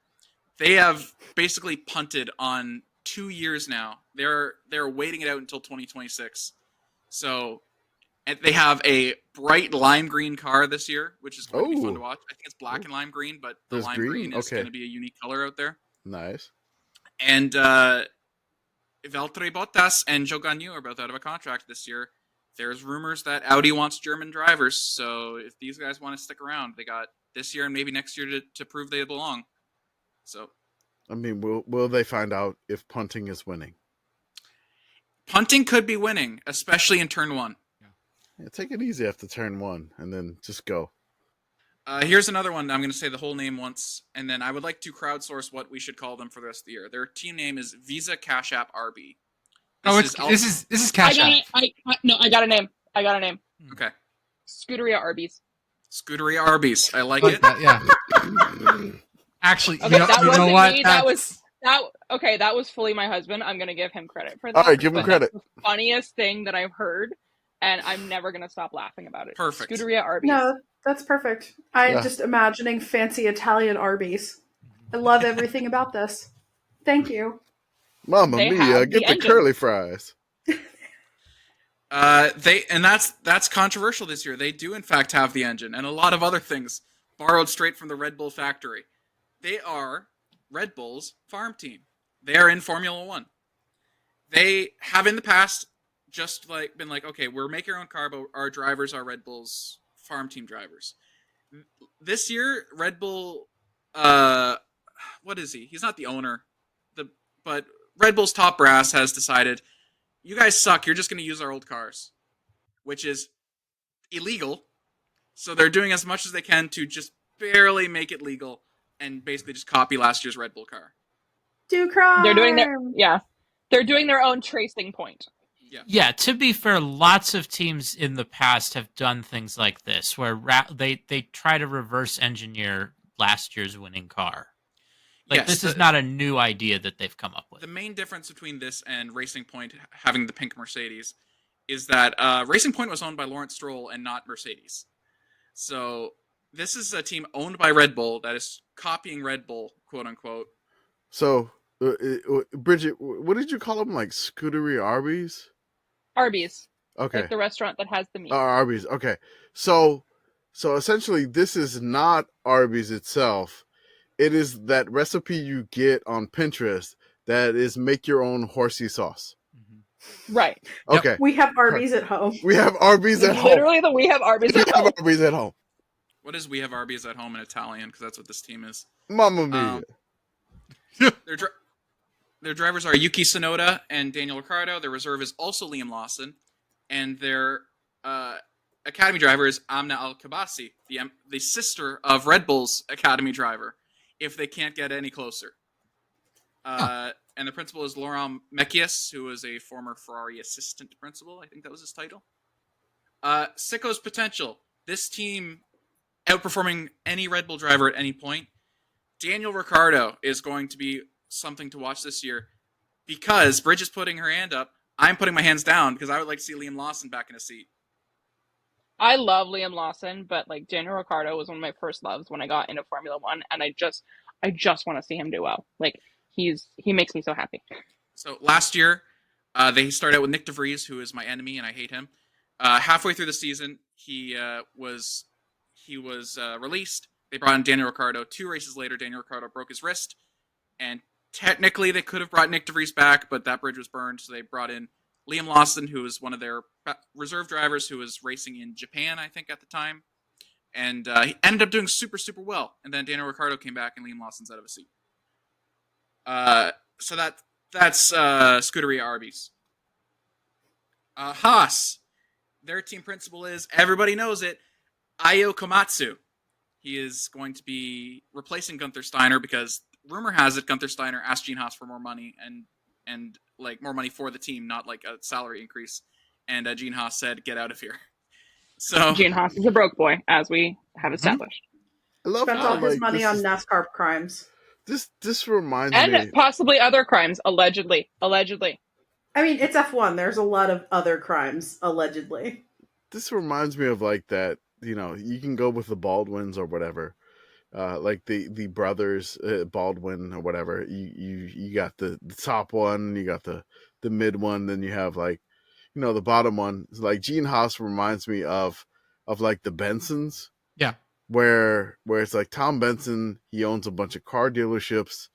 They have basically punted on 2 years now. They're waiting it out until 2026. So and they have a bright lime green car this year, which is going to be fun to watch. I think it's black and lime green, but the There's lime green? green is Okay. going to be a unique color out there. Nice. And Valtteri Bottas and Zhou Guanyu are both out of a contract this year. There's rumors that Audi wants German drivers, so if these guys want to stick around, they got this year and maybe next year to prove they belong. So I mean, will they find out if punting is winning? punting could be winning, especially in turn one. Yeah, take it easy after turn one, and then just go. Here's another one. I'm going to say the whole name once, and then I would like to crowdsource what we should call them for the rest of the year. Their team name is Visa Cash App Arby. This is Cash App. I got a name. Okay. Scuderia Arby's. Scuderia Arby's. I like Like it. that, yeah. Actually, Okay, that you know wasn't what? me. That was fully my husband. I'm gonna give him credit for that. All right, give him but credit. that's the funniest thing that I've heard, and I'm never gonna stop laughing about it. Perfect. Scuderia Arby's. No, that's perfect. I'm Yeah. just imagining fancy Italian Arby's. I love everything about this. Thank you. Mamma They mia, have get the the engine. curly fries. That's controversial this year. They do in fact have the engine and a lot of other things borrowed straight from the Red Bull factory. They are Red Bull's farm team. They are in Formula One. They have in the past just been like, okay, we're making our own car, but our drivers are Red Bull's farm team drivers. This year, Red Bull, what is he? He's not the owner, but Red Bull's top brass has decided, you guys suck. You're just going to use our old cars, which is illegal. So they're doing as much as they can to just barely make it legal and basically just copy last year's Red Bull car. Do crime. They're doing their own tracing point. Yeah, to be fair, lots of teams in the past have done things like this, where they try to reverse engineer last year's winning car. Like, Yes, this is not a new idea that they've come up with. The main difference between this and Racing Point having the pink Mercedes is that Racing Point was owned by Lawrence Stroll and not Mercedes. So this is a team owned by Red Bull that is copying Red Bull, quote unquote. So, Bridget, what did you call them? Like Scuderia Arby's? Arby's, Okay. like the restaurant that has the meat. Arby's. Okay. So essentially, this is not Arby's itself. It is that recipe you get on Pinterest that is make your own horsey sauce. Right. Yep. Okay. We have Arby's at home. We have Arby's at home. Literally, we have Arby's. We have Arby's at home. What is we have Arby's at home in Italian? Because that's what this team is. Mamma mia. Their drivers are Yuki Tsunoda and Daniel Ricciardo. Their reserve is also Liam Lawson. And their academy driver is Amna Al-Kabasi, the sister of Red Bull's academy driver, if they can't get any closer. And the principal is Laurent Mekias, who was a former Ferrari assistant principal. I think that was his title. Sicko's potential. This team outperforming any Red Bull driver at any point. Daniel Ricciardo is going to be something to watch this year because Bridget's putting her hand up. I'm putting my hands down because I would like to see Liam Lawson back in a seat. I love Liam Lawson, but like Daniel Ricciardo was one of my first loves when I got into Formula One, and I just want to see him do well. Like he makes me so happy. So last year, they started out with Nick DeVries, who is my enemy, and I hate him. Halfway through the season, he was released. They brought in Daniel Ricciardo. 2 races later, Daniel Ricciardo broke his wrist, and technically they could have brought Nick DeVries back, but that bridge was burned, so they brought in Liam Lawson, who was one of their reserve drivers who was racing in Japan, I think, at the time. And he ended up doing super, super well. And then Daniel Ricciardo came back, and Liam Lawson's out of a seat. So that's Scuderia Arby's. Haas, their team principal is, everybody knows it, Ayo Komatsu. He is going to be replacing Gunther Steiner because rumor has it Gunther Steiner asked Gene Haas for more money and like more money for the team, not like a salary increase. And Gene Haas said, "Get out of here." So Gene Haas is a broke boy, as we have established. I love Spent how, all his like, money this on is- NASCAR crimes. This reminds And me. possibly other crimes, allegedly. Allegedly. I mean, it's F1. There's a lot of other crimes, allegedly. This reminds me of like that. You can go with the Baldwins or whatever. Like the brothers Baldwin or whatever. You got the top one, you got the mid one, then you have like the bottom one. Like Gene Haas reminds me of like the Bensons. Yeah. Where it's like Tom Benson, he owns a bunch of car dealerships.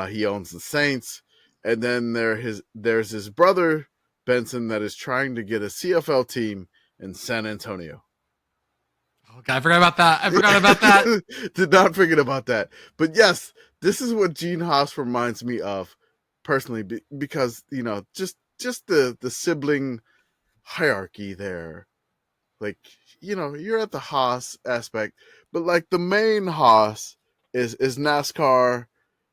He owns the Saints, and then there's his brother Benson that is trying to get a CFL team in San Antonio. Oh God, I forgot about that. Did not forget about that. But yes, this is what Gene Haas reminds me of personally, because just the sibling hierarchy there. Like you're at the Haas aspect, but like the main Haas is NASCAR,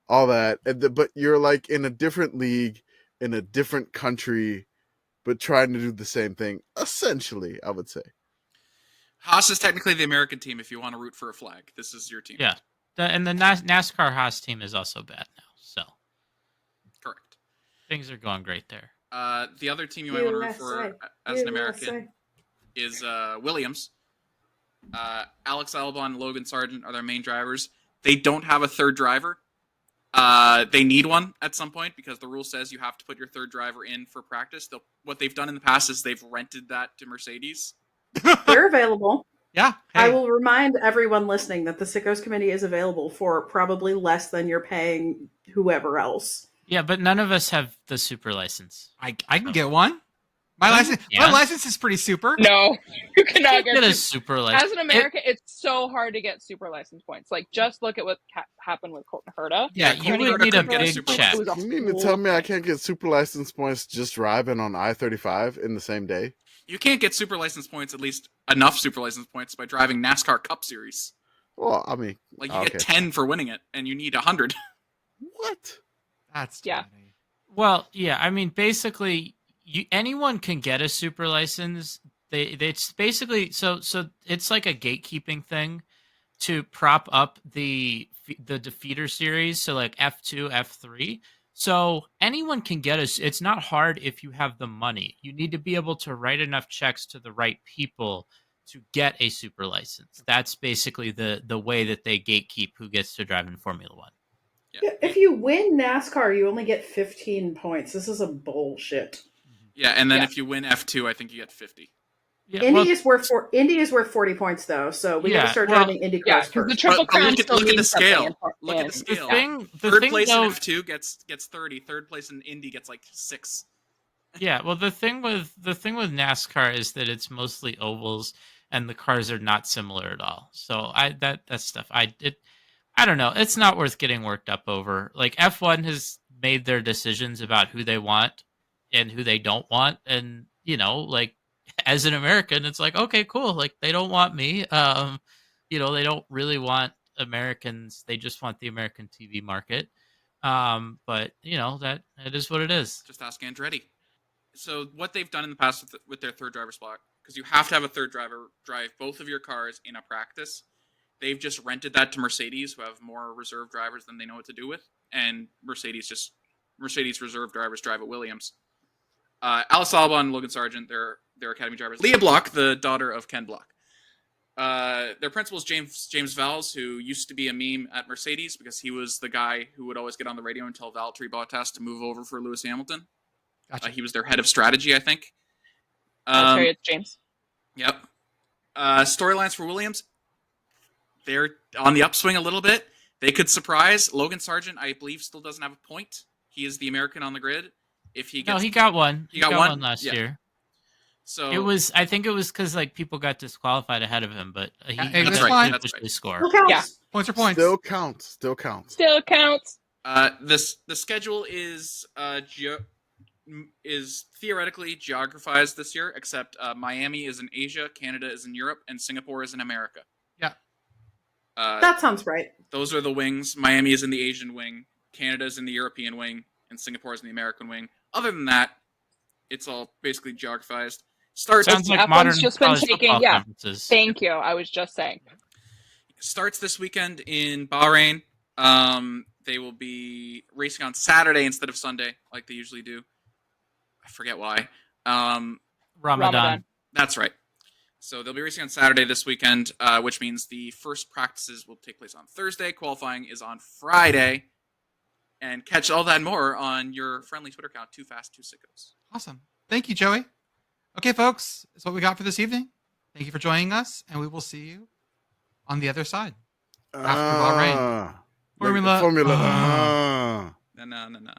all that, but you're like in a different league, in a different country, but trying to do the same thing. Essentially, I would say. Haas is technically the American team if you want to root for a flag. This is your team. Yeah. And the NASCAR Haas team is also bad now. So Correct. things are going great there. The other team you might want to root for as an American is Williams. Alex Albon and Logan Sargent are their main drivers. They don't have a third driver. They need one at some point because the rule says you have to put your third driver in for practice. What they've done in the past is they've rented that to Mercedes. They're available. Yeah. I Hey. will remind everyone listening that the Sickos Committee is available for probably less than you're paying whoever else. Yeah, but none of us have the super license. I can get one. My Yeah. license is pretty super. No, you cannot Get a get super license. As an American, it's so hard to get super license points. Like, just look at what happened with Colton Herta. Yeah, Yeah, you Courtney would need a Herta couldn't get big super check. It was a You mean to whole tell me I thing. can't get super license points just driving on I-35 in the same day? You can't get super license points, at least enough super license points, by driving NASCAR Cup Series. Well, I mean, Like, you okay. get 10 for winning it, and you need 100. What? That's Yeah. funny. Well, yeah, I mean, basically, anyone can get a super license. It's basically so it's like a gatekeeping thing to prop up the defeater series. So like F2, F3. So anyone can get it's not hard if you have the money. You need to be able to write enough checks to the right people to get a super license. That's basically the way that they gatekeep who gets to drive in Formula One. Yeah. If you win NASCAR, you only get 15 points. This is a bullshit. Yeah, and then Yeah. if you win F2, I think you get 50. Yeah, Indy is worth 40 points though, so we got Yeah, to start well, driving Indy Yeah, cars because the first. Triple But Crown look at still the means something scale. in- Look at the in- scale. the Third thing place though, in F2 gets 30. Third place in Indy gets like 6. yeah, well, the thing with NASCAR is that it's mostly ovals, and the cars are not similar at all. So that stuff I don't know. It's not worth getting worked up over. Like F1 has made their decisions about who they want and who they don't want, and like as an American, it's like okay, cool. Like they don't want me. They don't really want Americans. They just want the American TV market. But that it is what it is. Just ask Andretti. So what they've done in the past with their third driver spot, because you have to have a third driver drive both of your cars in a practice, they've just rented that to Mercedes, who have more reserve drivers than they know what to do with, and Mercedes reserve drivers drive at Williams. Alice Albon and Logan Sargent, they're academy drivers. Leah Block, the daughter of Ken Block. Their principal is James Valls, who used to be a meme at Mercedes because he was the guy who would always get on the radio and tell Valtteri Bottas to move over for Lewis Hamilton. Gotcha. He was their head of strategy, I think. Terry, it's James. Yep. Storylines for Williams, they're on the upswing a little bit. They could surprise. Logan Sargent, I believe, still doesn't have a point. He is the American on the grid. If he gets, No, he got one. He got one? last Yeah. year. so I think it was because like people got disqualified ahead of him, but he Hey, that's got right, to that's push right. his score. Still counts. Yeah. Points are points. Still counts. Still counts. Still counts. The schedule is theoretically geographized this year, except Miami is in Asia, Canada is in Europe, and Singapore is in America. Yeah. That sounds right. Those are the wings. Miami is in the Asian wing, Canada is in the European wing, and Singapore is in the American wing. Other than that, it's all basically geographized. Sounds like F1's modern just been college taking, football yeah. conferences. Thank you. I was just saying. Starts this weekend in Bahrain. They will be racing on Saturday instead of Sunday, like they usually do. I forget why. Ramadan. That's right. So they'll be racing on Saturday this weekend, which means the first practices will take place on Thursday. Qualifying is on Friday. And catch all that and more on your friendly Twitter account, Too Fast, Too Sickos. Awesome. Thank you, Joey. Okay, folks, that's what we got for this evening. Thank you for joining us, and we will see you on the other side. After Bahrain. Formula. Formula. No.